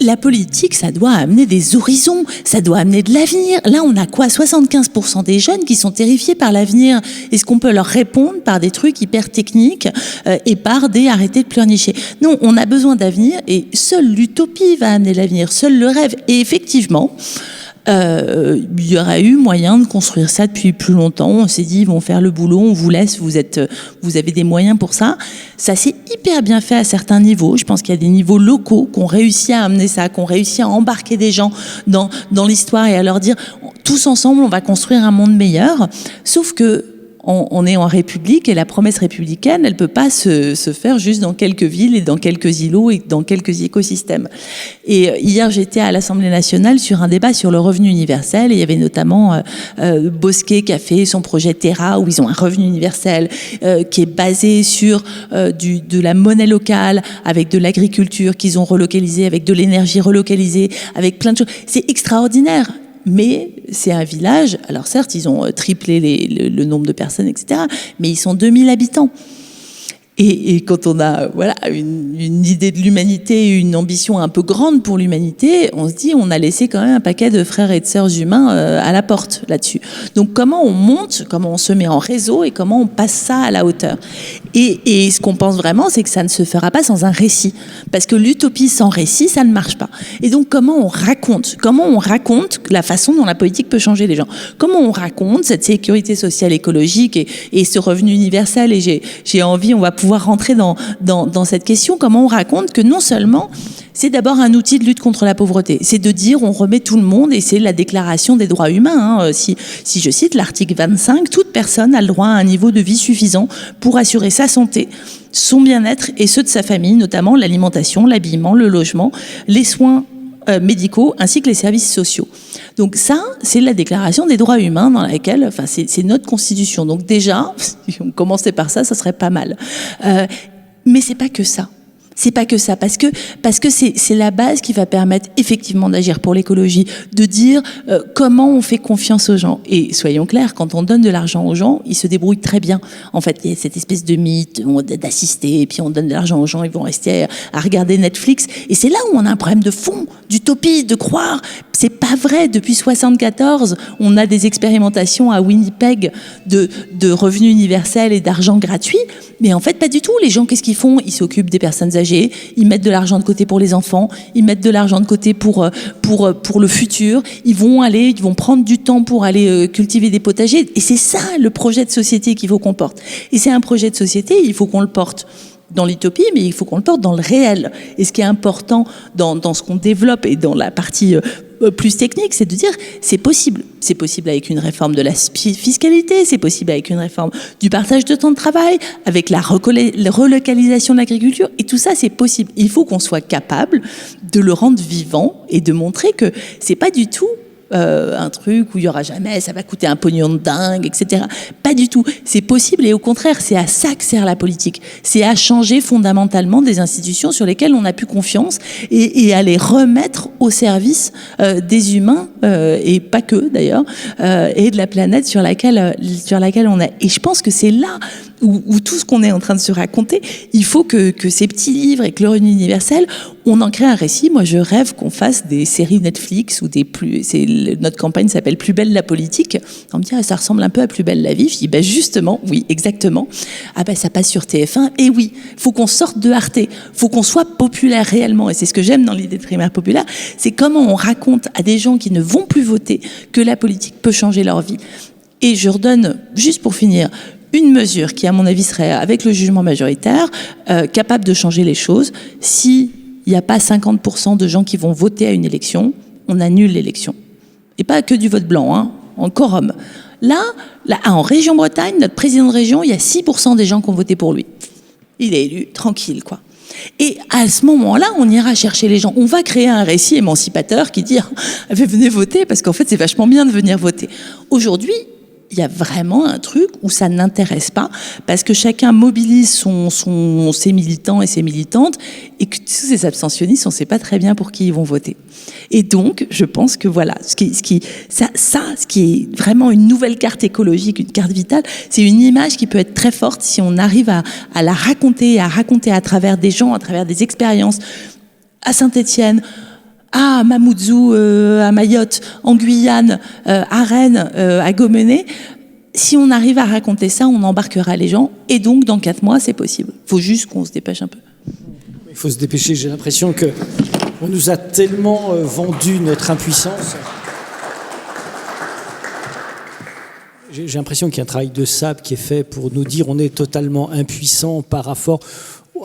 la politique, ça doit amener des horizons, ça doit amener de l'avenir. Là on a quoi ? 75% des jeunes qui sont terrifiés par l'avenir. Est-ce qu'on peut leur répondre par des trucs hyper techniques et par des arrêtés de pleurnicher ? Non, on a besoin d'avenir et seule l'utopie va amener l'avenir, seul le rêve. Et effectivement, il y aurait eu moyen de construire ça depuis plus longtemps. On s'est dit, ils vont faire le boulot, on vous laisse, vous avez des moyens pour ça. Ça s'est hyper bien fait à certains niveaux. Je pense qu'il y a des niveaux locaux qui ont réussi à amener ça, qui ont réussi à embarquer des gens dans l'histoire et à leur dire, tous ensemble, on va construire un monde meilleur. Sauf que on est en République et la promesse républicaine, elle peut pas se faire juste dans quelques villes et dans quelques îlots et dans quelques écosystèmes. Et hier, j'étais à l'Assemblée nationale sur un débat sur le revenu universel et il y avait notamment Bosquet qui a fait son projet Terra où ils ont un revenu universel qui est basé sur de la monnaie locale avec de l'agriculture qu'ils ont relocalisé, avec de l'énergie relocalisée, avec plein de choses. C'est extraordinaire. Mais c'est un village, alors certes, ils ont triplé le nombre de personnes, etc., mais ils sont 2000 habitants. Et quand on a une idée de l'humanité, une ambition un peu grande pour l'humanité, on se dit on a laissé quand même un paquet de frères et de sœurs humains à la porte là-dessus. Donc comment on monte, comment on se met en réseau et comment on passe ça à la hauteur. Et ce qu'on pense vraiment, c'est que ça ne se fera pas sans un récit. Parce que l'utopie sans récit, ça ne marche pas. Et donc comment on raconte la façon dont la politique peut changer les gens. Comment on raconte cette sécurité sociale écologique et ce revenu universel. Et j'ai envie, on va pouvoir rentrer dans cette question, comment on raconte que non seulement c'est d'abord un outil de lutte contre la pauvreté, c'est de dire on remet tout le monde et c'est la déclaration des droits humains. Si je cite l'article 25, toute personne a le droit à un niveau de vie suffisant pour assurer sa santé, son bien-être et ceux de sa famille, notamment l'alimentation, l'habillement, le logement, les soins médicaux ainsi que les services sociaux. Donc ça, c'est la déclaration des droits humains dans laquelle, c'est notre constitution. Donc déjà, si on commençait par ça, ça serait pas mal. Mais c'est pas que ça. C'est pas que ça, parce que c'est la base qui va permettre effectivement d'agir pour l'écologie, de dire comment on fait confiance aux gens. Et soyons clairs, quand on donne de l'argent aux gens, ils se débrouillent très bien. En fait, il y a cette espèce de mythe d'assister, et puis on donne de l'argent aux gens, ils vont rester à regarder Netflix. Et c'est là où on a un problème de fond, d'utopie, de croire. C'est pas vrai. Depuis 1974, on a des expérimentations à Winnipeg de revenus universels et d'argent gratuit. Mais en fait, pas du tout. Les gens, qu'est-ce qu'ils font? Ils s'occupent des personnes âgées, ils mettent de l'argent de côté pour les enfants, ils mettent de l'argent de côté pour le futur. Ils vont prendre du temps pour aller cultiver des potagers. Et c'est ça le projet de société qu'il faut qu'on porte. Et c'est un projet de société, il faut qu'on le porte dans l'utopie, mais il faut qu'on le porte dans le réel. Et ce qui est important dans ce qu'on développe et dans la partie plus technique, c'est de dire c'est possible. C'est possible avec une réforme de la fiscalité, c'est possible avec une réforme du partage de temps de travail, avec la relocalisation de l'agriculture, et tout ça c'est possible. Il faut qu'on soit capable de le rendre vivant et de montrer que c'est pas du tout un truc où il y aura jamais, ça va coûter un pognon de dingue, etc. Pas du tout. C'est possible et au contraire, c'est à ça que sert la politique. C'est à changer fondamentalement des institutions sur lesquelles on n'a plus confiance et à les remettre au service des humains et pas que d'ailleurs et de la planète sur laquelle on est. Et je pense que c'est là où tout ce qu'on est en train de se raconter, il faut que ces petits livres et que le revenu universel, on en crée un récit. Moi, je rêve qu'on fasse des séries Netflix ou notre campagne s'appelle Plus belle la politique. On me dit, ça ressemble un peu à Plus belle la vie. Je dis, justement, oui, exactement. Ça passe sur TF1. Et oui, faut qu'on sorte de Arte. Faut qu'on soit populaire réellement. Et c'est ce que j'aime dans l'idée de primaire populaire. C'est comment on raconte à des gens qui ne vont plus voter que la politique peut changer leur vie. Et je redonne, juste pour finir, une mesure qui, à mon avis, serait, avec le jugement majoritaire, capable de changer les choses. S'il n'y a pas 50% de gens qui vont voter à une élection, on annule l'élection. Et pas que du vote blanc, en quorum. Là, en région Bretagne, notre président de région, il y a 6% des gens qui ont voté pour lui. Il est élu, tranquille, quoi. Et à ce moment-là, on ira chercher les gens. On va créer un récit émancipateur qui dit « venez voter », parce qu'en fait, c'est vachement bien de venir voter. Aujourd'hui, il y a vraiment un truc où ça n'intéresse pas, parce que chacun mobilise ses militants et ses militantes, et que tous ces abstentionnistes, on ne sait pas très bien pour qui ils vont voter. Et donc, je pense que voilà, ce qui est vraiment une nouvelle carte écologique, une carte vitale, c'est une image qui peut être très forte si on arrive à la raconter, à travers des gens, à travers des expériences. À Saint-Étienne, à Mamoudzou, à Mayotte, en Guyane, à Rennes, à Gomené. Si on arrive à raconter ça, on embarquera les gens. Et donc, dans 4 mois, c'est possible. Il faut juste qu'on se dépêche un peu. Il faut se dépêcher. J'ai l'impression qu'on nous a tellement vendu notre impuissance. J'ai l'impression qu'il y a un travail de sable qui est fait pour nous dire on est totalement impuissant par rapport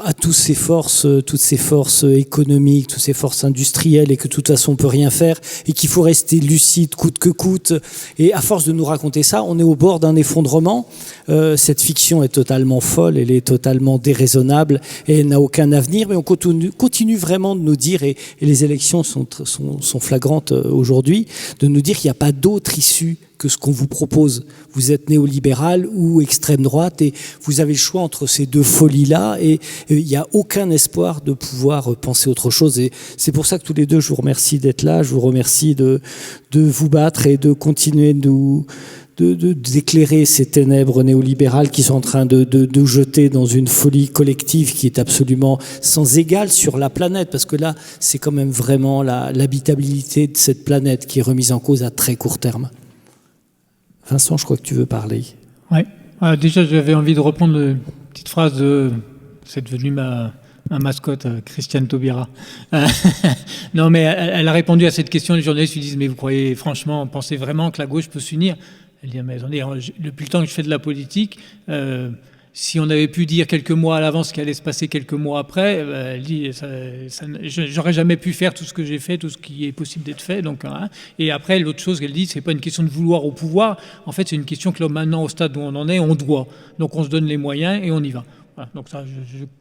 à toutes ces forces économiques, toutes ces forces industrielles, et que de toute façon on peut rien faire, et qu'il faut rester lucide coûte que coûte. Et à force de nous raconter ça, on est au bord d'un effondrement. Cette fiction est totalement folle, elle est totalement déraisonnable, et elle n'a aucun avenir. Mais on continue vraiment de nous dire, et les élections sont flagrantes aujourd'hui, de nous dire qu'il n'y a pas d'autre issue que ce qu'on vous propose. Vous êtes néolibéral ou extrême droite, et vous avez le choix entre ces deux folies-là, et il n'y a aucun espoir de pouvoir penser autre chose. Et c'est pour ça que tous les deux, je vous remercie d'être là, je vous remercie de vous battre et de continuer d'éclairer ces ténèbres néolibérales qui sont en train de jeter dans une folie collective qui est absolument sans égale sur la planète, parce que là, c'est quand même vraiment l'habitabilité de cette planète qui est remise en cause à très court terme. Vincent, je crois que tu veux parler. Oui. Déjà, j'avais envie de reprendre une petite phrase c'est devenu ma mascotte, Christiane Taubira. Non, mais elle a répondu à cette question. Les journalistes lui disent, mais vous croyez franchement, pensez vraiment que la gauche peut s'unir? Elle dit, mais attendez, depuis le temps que je fais de la politique, si on avait pu dire quelques mois à l'avance ce qui allait se passer quelques mois après, elle dit, j'aurais jamais pu faire tout ce que j'ai fait, tout ce qui est possible d'être fait. Donc, et après, l'autre chose qu'elle dit, c'est pas une question de vouloir au pouvoir. En fait, c'est une question que là, maintenant, au stade où on en est, on doit. Donc, on se donne les moyens et on y va. Voilà, donc ça,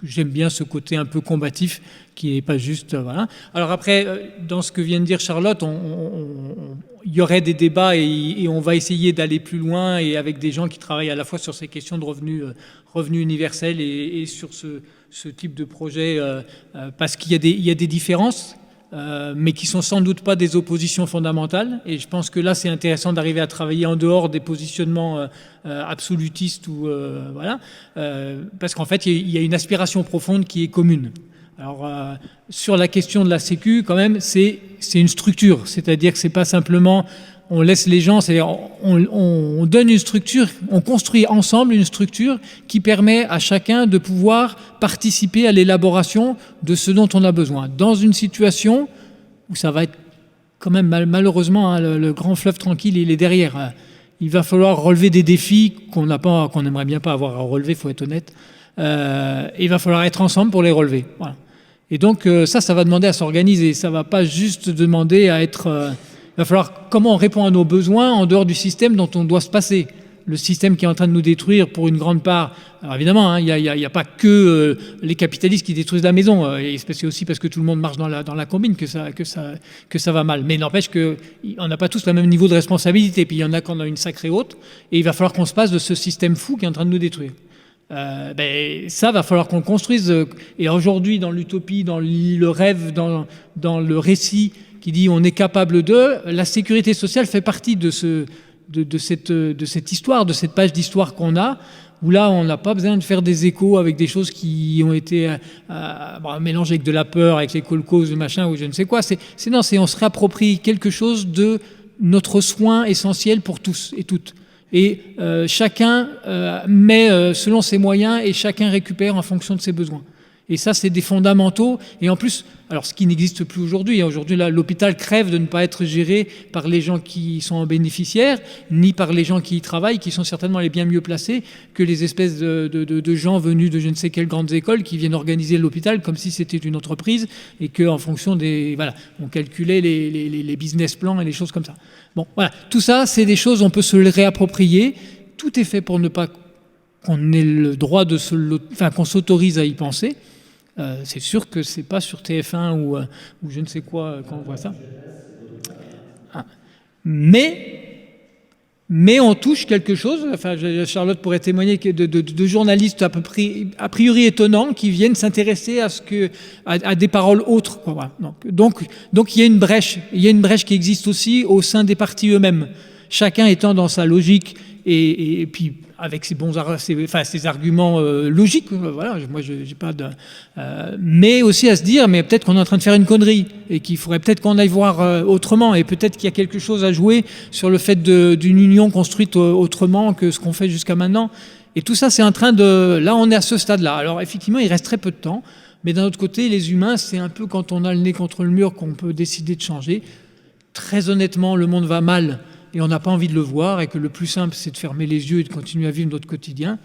j'aime bien ce côté un peu combatif qui n'est pas juste... voilà. Alors après, dans ce que vient de dire Charlotte, il y aurait des débats et on va essayer d'aller plus loin et avec des gens qui travaillent à la fois sur ces questions de revenus universels et sur ce type de projet, parce qu'il y a des différences, mais qui sont sans doute pas des oppositions fondamentales. Et je pense que là, c'est intéressant d'arriver à travailler en dehors des positionnements absolutistes ou voilà, parce qu'en fait, il y a une aspiration profonde qui est commune. Alors, sur la question de la Sécu, quand même, c'est une structure, c'est-à-dire que c'est pas simplement on laisse les gens, c'est-à-dire on donne une structure, on construit ensemble une structure qui permet à chacun de pouvoir participer à l'élaboration de ce dont on a besoin. Dans une situation où ça va être quand même malheureusement, hein, le grand fleuve tranquille, il est derrière. Il va falloir relever des défis qu'on n'aimerait bien pas avoir à relever, il faut être honnête. Il va falloir être ensemble pour les relever. Voilà. Et donc ça va demander à s'organiser. Ça va pas juste demander à être... il va falloir comment on répond à nos besoins en dehors du système dont on doit se passer. Le système qui est en train de nous détruire pour une grande part. Alors évidemment, hein, il y a pas que les capitalistes qui détruisent la maison. Et c'est aussi parce que tout le monde marche dans la combine que ça va mal. Mais n'empêche qu'on n'a pas tous le même niveau de responsabilité. Puis il y en a qui en ont une sacrée haute. Et il va falloir qu'on se passe de ce système fou qui est en train de nous détruire. Ça va falloir qu'on le construise. Et aujourd'hui, dans l'utopie, dans le rêve, dans le récit qui dit on est capable de, la sécurité sociale fait partie de cette histoire, de cette page d'histoire qu'on a, où là on n'a pas besoin de faire des échos avec des choses qui ont été mélangées avec de la peur, avec les colcos, machin ou je ne sais quoi. On se réapproprie quelque chose de notre soin essentiel pour tous et toutes. Et chacun met selon ses moyens et chacun récupère en fonction de ses besoins. Et ça, c'est des fondamentaux. Et en plus, alors ce qui n'existe plus aujourd'hui, aujourd'hui là, l'hôpital crève de ne pas être géré par les gens qui sont bénéficiaires, ni par les gens qui y travaillent, qui sont certainement les bien mieux placés que les espèces de gens venus de je ne sais quelles grandes écoles qui viennent organiser l'hôpital comme si c'était une entreprise et qu'en fonction des... Voilà, on calculait les business plans et les choses comme ça. Bon, voilà, tout ça, c'est des choses, on peut se les réapproprier. Tout est fait pour ne pas qu'on ait le droit qu'on s'autorise à y penser. C'est sûr que c'est pas sur TF1 ou je ne sais quoi quand on voit ça. Mais on touche quelque chose. Enfin, Charlotte pourrait témoigner de journalistes a priori étonnants qui viennent s'intéresser à des paroles autres. Quoi, voilà. Donc il y a une brèche. Il y a une brèche qui existe aussi au sein des partis eux-mêmes. Chacun étant dans sa logique et puis avec ses arguments logiques, voilà, moi j'ai pas de... mais aussi à se dire, mais peut-être qu'on est en train de faire une connerie, et qu'il faudrait peut-être qu'on aille voir autrement, et peut-être qu'il y a quelque chose à jouer sur le fait d'une union construite autrement que ce qu'on fait jusqu'à maintenant. Et tout ça, c'est en train de... Là, on est à ce stade-là. Alors effectivement, il reste très peu de temps, mais d'un autre côté, les humains, c'est un peu quand on a le nez contre le mur qu'on peut décider de changer. Très honnêtement, le monde va mal, et on n'a pas envie de le voir, et que le plus simple, c'est de fermer les yeux et de continuer à vivre notre quotidien.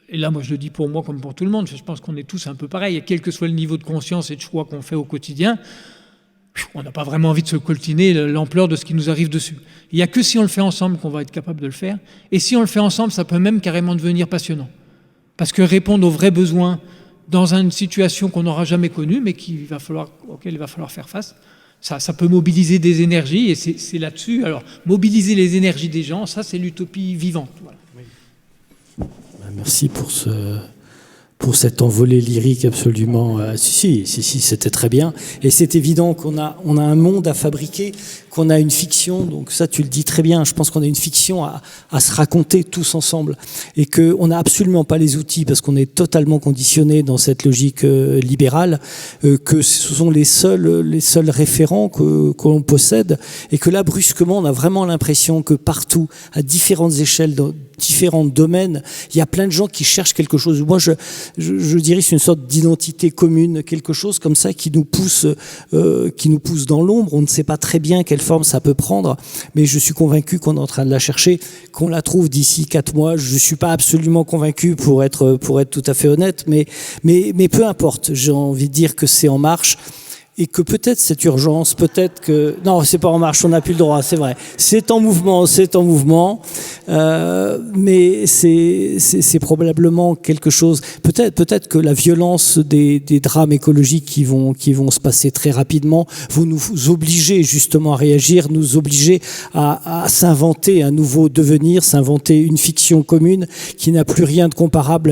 Et là, moi, je le dis pour moi comme pour tout le monde, je pense qu'on est tous un peu pareil, et quel que soit le niveau de conscience et de choix qu'on fait au quotidien, on n'a pas vraiment envie de se coltiner l'ampleur de ce qui nous arrive dessus. Il n'y a que si on le fait ensemble qu'on va être capable de le faire, et si on le fait ensemble, ça peut même carrément devenir passionnant. Parce que répondre aux vrais besoins dans une situation qu'on n'aura jamais connue, mais auquel il va falloir faire face, ça peut mobiliser des énergies, et c'est là-dessus. Alors, mobiliser les énergies des gens, ça, c'est l'utopie vivante. Voilà. Oui. Merci pour cette envolée lyrique absolument... Si, c'était très bien. Et c'est évident qu'on a un monde à fabriquer, qu'on a une fiction, donc ça, tu le dis très bien, je pense qu'on a une fiction à se raconter tous ensemble, et qu'on n'a absolument pas les outils, parce qu'on est totalement conditionné dans cette logique libérale, que ce sont les seuls référents qu'on possède, et que là, brusquement, on a vraiment l'impression que partout, à différentes échelles, dans différents domaines, il y a plein de gens qui cherchent quelque chose. Moi, je dirais c'est une sorte d'identité commune, quelque chose comme ça qui nous pousse dans l'ombre. On ne sait pas très bien quelle forme ça peut prendre, mais je suis convaincu qu'on est en train de la chercher, qu'on la trouve d'ici 4 mois. Je suis pas absolument convaincu pour être tout à fait honnête, mais peu importe. J'ai envie de dire que c'est en marche. Et que peut-être cette urgence, non, c'est pas en marche, on n'a plus le droit, c'est vrai. C'est en mouvement. mais c'est probablement quelque chose. Peut-être que la violence des drames écologiques qui vont se passer très rapidement vont nous obliger justement à réagir, nous obliger à s'inventer un nouveau devenir, s'inventer une fiction commune qui n'a plus rien de comparable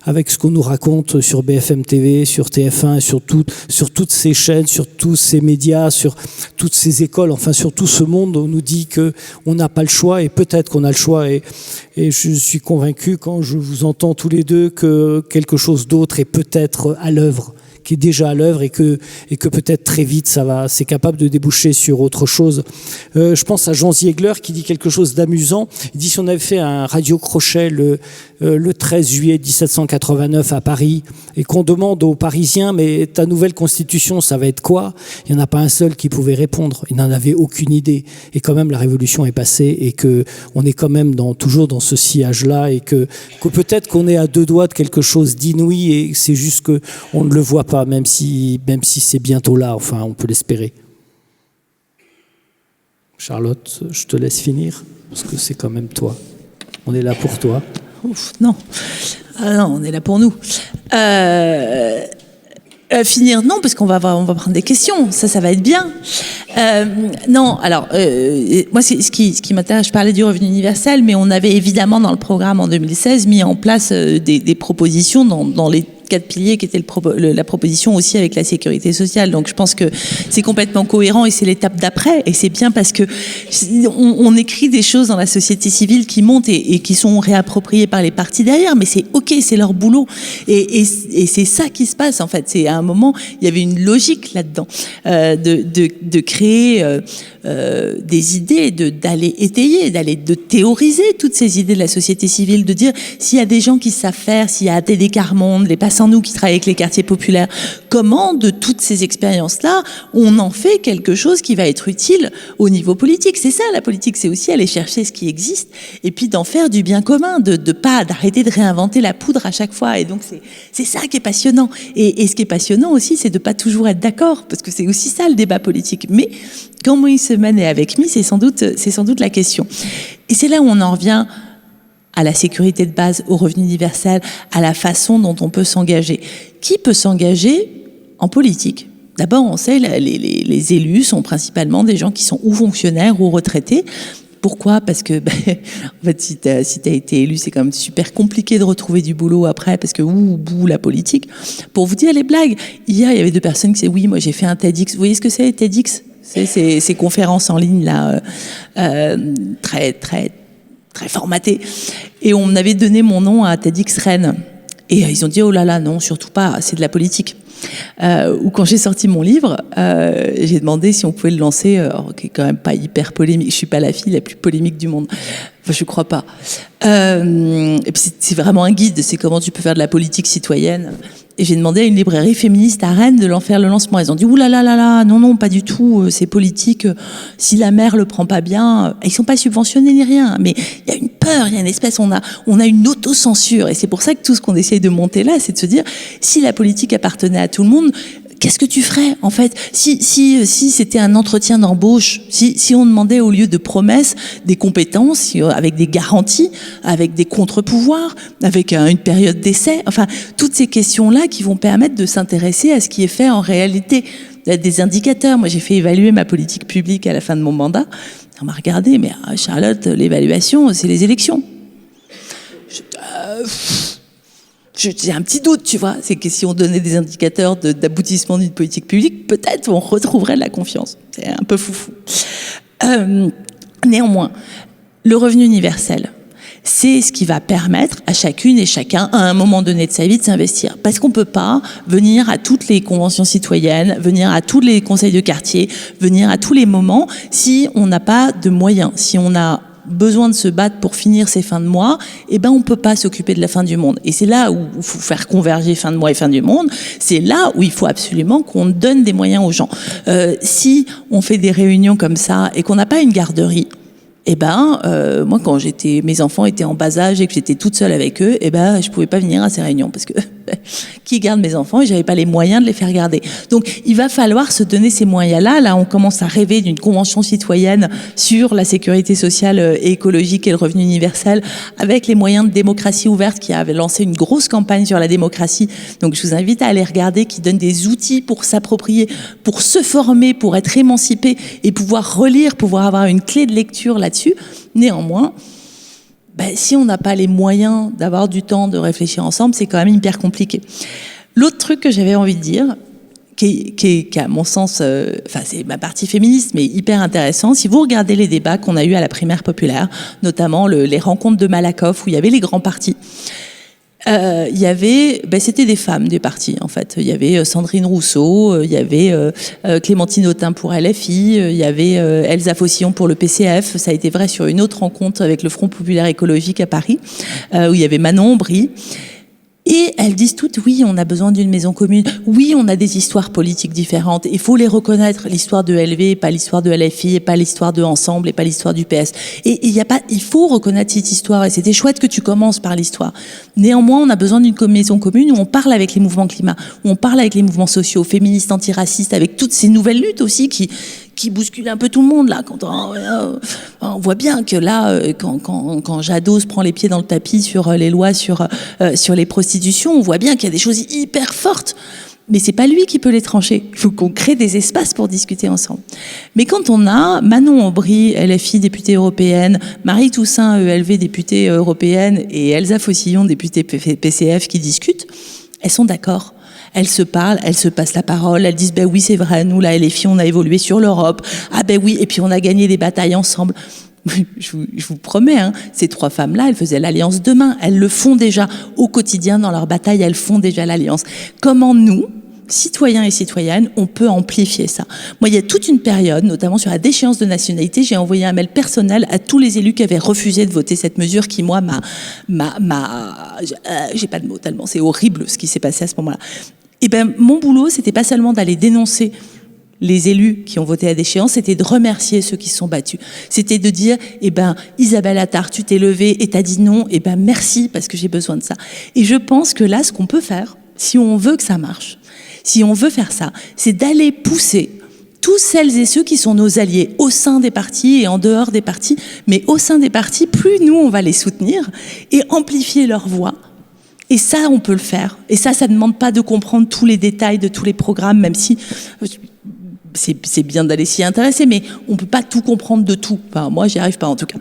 avec ce qu'on nous raconte sur BFM TV, sur TF1, sur toutes ces chaînes, sur tous ces médias, sur toutes ces écoles, enfin sur tout ce monde où on nous dit que on n'a pas le choix, et peut-être qu'on a le choix, et je suis convaincu quand je vous entends tous les deux que quelque chose d'autre est peut-être à l'œuvre, qui est déjà à l'œuvre, et que peut-être très vite c'est capable de déboucher sur autre chose. Je pense à Jean Ziegler qui dit quelque chose d'amusant. Il dit, si on avait fait un radio-crochet le 13 juillet 1789 à Paris, et qu'on demande aux Parisiens, mais ta nouvelle constitution, ça va être quoi? Il n'y en a pas un seul qui pouvait répondre. Il n'en avait aucune idée. Et quand même, la révolution est passée, et que on est quand même toujours dans ce sillage-là, et que peut-être qu'on est à deux doigts de quelque chose d'inouï, et c'est juste que on ne le voit pas, même si c'est bientôt là. Enfin, on peut l'espérer. Charlotte, je te laisse finir, parce que c'est quand même toi. On est là pour toi. Ouf, non. Ah non, on est là pour nous. Finir, non, parce qu'on va prendre des questions. Ça va être bien. Non, alors, moi, ce qui m'intéresse, je parlais du revenu universel, mais on avait évidemment dans le programme en 2016 mis en place des propositions dans les 4 piliers qui étaient la proposition aussi avec la sécurité sociale. Donc je pense que c'est complètement cohérent, et c'est l'étape d'après, et c'est bien parce que on écrit des choses dans la société civile qui montent et qui sont réappropriées par les partis derrière, mais c'est ok, c'est leur boulot, et c'est ça qui se passe en fait. C'est à un moment, il y avait une logique là-dedans, de créer des idées, d'aller étayer, de théoriser toutes ces idées de la société civile, de dire s'il y a des gens qui savent faire, s'il y a ATD Carmonde, les Passants nous qui travaillent avec les quartiers populaires, comment de toutes ces expériences-là, on en fait quelque chose qui va être utile au niveau politique. C'est ça la politique, c'est aussi aller chercher ce qui existe et puis d'en faire du bien commun, d'arrêter de réinventer la poudre à chaque fois. Et donc c'est ça qui est passionnant. Et ce qui est passionnant aussi, c'est de pas toujours être d'accord, parce que c'est aussi ça le débat politique. Mais comment il se mène et avec qui, c'est sans doute la question. Et c'est là où on en revient à la sécurité de base, au revenu universel, à la façon dont on peut s'engager. Qui peut s'engager en politique? D'abord, on sait, les élus sont principalement des gens qui sont ou fonctionnaires ou retraités. Pourquoi? Parce que, en fait, si t'as été élu, c'est quand même super compliqué de retrouver du boulot après, parce que bout la politique. Pour vous dire les blagues, hier, il y avait 2 personnes qui disaient, oui, moi j'ai fait un TEDx. Vous voyez ce que c'est, TEDx? C'est ces conférences en ligne, là, très formaté. Et on avait donné mon nom à TEDx Rennes. Et ils ont dit, oh là là, non, surtout pas, c'est de la politique. Ou quand j'ai sorti mon livre, j'ai demandé si on pouvait le lancer, qui est quand même pas hyper polémique. Je suis pas la fille la plus polémique du monde. Enfin, je crois pas. Et puis c'est vraiment un guide, c'est comment tu peux faire de la politique citoyenne. Et j'ai demandé à une librairie féministe à Rennes de l'en faire le lancement. Ils ont dit, ouh là là là là, non, pas du tout, c'est politique. Si la maire le prend pas bien, ils sont pas subventionnés ni rien. Mais il y a une peur, il y a une espèce, on a une autocensure. Et c'est pour ça que tout ce qu'on essaye de monter là, c'est de se dire, si la politique appartenait à tout le monde, qu'est-ce que tu ferais, en fait, si c'était un entretien d'embauche, si on demandait au lieu de promesses des compétences, avec des garanties, avec des contre-pouvoirs, avec une période d'essai, enfin, toutes ces questions-là qui vont permettre de s'intéresser à ce qui est fait en réalité. Des indicateurs. Moi, j'ai fait évaluer ma politique publique à la fin de mon mandat. On m'a regardé, mais Charlotte, l'évaluation, c'est les élections. J'ai un petit doute, tu vois. C'est que si on donnait des indicateurs d'aboutissement d'une politique publique, peut-être on retrouverait de la confiance. C'est un peu foufou. Néanmoins, le revenu universel, c'est ce qui va permettre à chacune et chacun, à un moment donné de sa vie, de s'investir. Parce qu'on ne peut pas venir à toutes les conventions citoyennes, venir à tous les conseils de quartier, venir à tous les moments, si on n'a pas de moyens, si on a besoin de se battre pour finir ses fins de mois, eh ben on peut pas s'occuper de la fin du monde. Et c'est là où il faut faire converger fin de mois et fin du monde. C'est là où il faut absolument qu'on donne des moyens aux gens. Si on fait des réunions comme ça et qu'on n'a pas une garderie, eh ben moi quand mes enfants étaient en bas âge et que j'étais toute seule avec eux, eh ben je pouvais pas venir à ces réunions parce que qui garde mes enfants, et j'avais pas les moyens de les faire garder. Donc il va falloir se donner ces moyens-là. Là, on commence à rêver d'une convention citoyenne sur la sécurité sociale et écologique et le revenu universel, avec les moyens de démocratie ouverte, qui avait lancé une grosse campagne sur la démocratie. Donc je vous invite à aller regarder, qui donne des outils pour s'approprier, pour se former, pour être émancipé et pouvoir relire, pouvoir avoir une clé de lecture là-dessus. Néanmoins, si on n'a pas les moyens d'avoir du temps de réfléchir ensemble, c'est quand même hyper compliqué. L'autre truc que j'avais envie de dire, qui à mon sens, c'est ma partie féministe, mais hyper intéressant. Si vous regardez les débats qu'on a eus à la primaire populaire, notamment les rencontres de Malakoff, où il y avait les grands partis, il y avait, c'était des femmes des partis en fait. Il y avait Sandrine Rousseau, il y avait Clémentine Autain pour LFI, il y avait Elsa Fossillon pour le PCF. Ça a été vrai sur une autre rencontre avec le Front Populaire Écologique à Paris, où il y avait Manon Aubry. Et elles disent toutes, oui, on a besoin d'une maison commune. Oui, on a des histoires politiques différentes. Il faut les reconnaître. L'histoire de LV, pas l'histoire de LFI, et pas l'histoire de Ensemble, et pas l'histoire du PS. Et il faut reconnaître cette histoire. Et c'était chouette que tu commences par l'histoire. Néanmoins, on a besoin d'une maison commune où on parle avec les mouvements climat, où on parle avec les mouvements sociaux, féministes, antiracistes, avec toutes ces nouvelles luttes aussi qui bouscule un peu tout le monde là. Quand on voit bien que là, quand Jadot se prend les pieds dans le tapis sur les lois sur les prostitutions, on voit bien qu'il y a des choses hyper fortes. Mais c'est pas lui qui peut les trancher. Il faut qu'on crée des espaces pour discuter ensemble. Mais quand on a Manon Aubry, LFI, députée européenne, Marie Toussaint, ELV, députée européenne, et Elsa Fossillon, députée PCF, qui discutent, elles sont d'accord. Elles se parlent, elles se passent la parole, elles disent oui, c'est vrai, nous là, les filles, on a évolué sur l'Europe. Ah oui, et puis on a gagné des batailles ensemble. Je vous promets, ces trois femmes-là, elles faisaient l'alliance demain. Elles le font déjà au quotidien dans leur bataille, elles font déjà l'alliance. Comment nous, citoyens et citoyennes, on peut amplifier ça? Moi, il y a toute une période, notamment sur la déchéance de nationalité, j'ai envoyé un mail personnel à tous les élus qui avaient refusé de voter cette mesure qui, moi, j'ai pas de mots tellement, c'est horrible ce qui s'est passé à ce moment-là. Et mon boulot, c'était pas seulement d'aller dénoncer les élus qui ont voté à déchéance, c'était de remercier ceux qui se sont battus. C'était de dire, Isabelle Attard, tu t'es levée et t'as dit non, merci parce que j'ai besoin de ça. Et je pense que là, ce qu'on peut faire, si on veut que ça marche, si on veut faire ça, c'est d'aller pousser tous celles et ceux qui sont nos alliés au sein des partis et en dehors des partis, mais au sein des partis, plus nous, on va les soutenir et amplifier leur voix. Et ça, on peut le faire. Et ça ne demande pas de comprendre tous les détails de tous les programmes, même si c'est bien d'aller s'y intéresser, mais on ne peut pas tout comprendre de tout. Enfin, moi, j'y arrive pas en tout cas.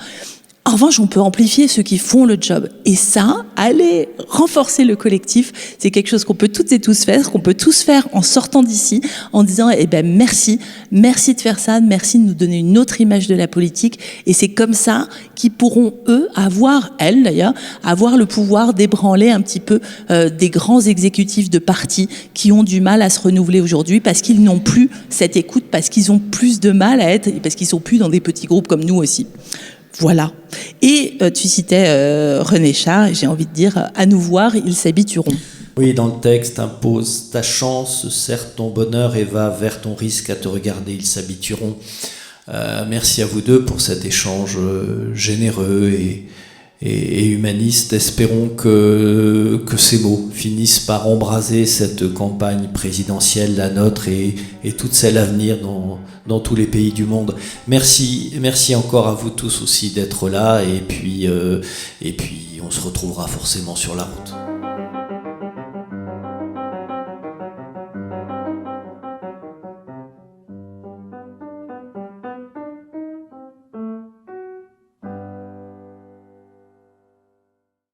En revanche, on peut amplifier ceux qui font le job. Et ça, aller renforcer le collectif, c'est quelque chose qu'on peut toutes et tous faire, qu'on peut tous faire en sortant d'ici, en disant merci de faire ça, merci de nous donner une autre image de la politique. Et c'est comme ça qu'ils pourront, elles d'ailleurs, avoir le pouvoir d'ébranler un petit peu des grands exécutifs de partis qui ont du mal à se renouveler aujourd'hui parce qu'ils n'ont plus cette écoute, parce qu'ils ont plus de mal à être, et parce qu'ils sont plus dans des petits groupes comme nous aussi. Voilà. Et tu citais René Char, et j'ai envie de dire, à nous voir, ils s'habitueront. Oui, dans le texte, impose ta chance, serre ton bonheur et va vers ton risque, à te regarder, ils s'habitueront. Merci à vous deux pour cet échange généreux et humaniste. Espérons que ces mots finissent par embraser cette campagne présidentielle, la nôtre et toutes celles à venir dans tous les pays du monde. Merci encore à vous tous aussi d'être là et puis on se retrouvera forcément sur la route.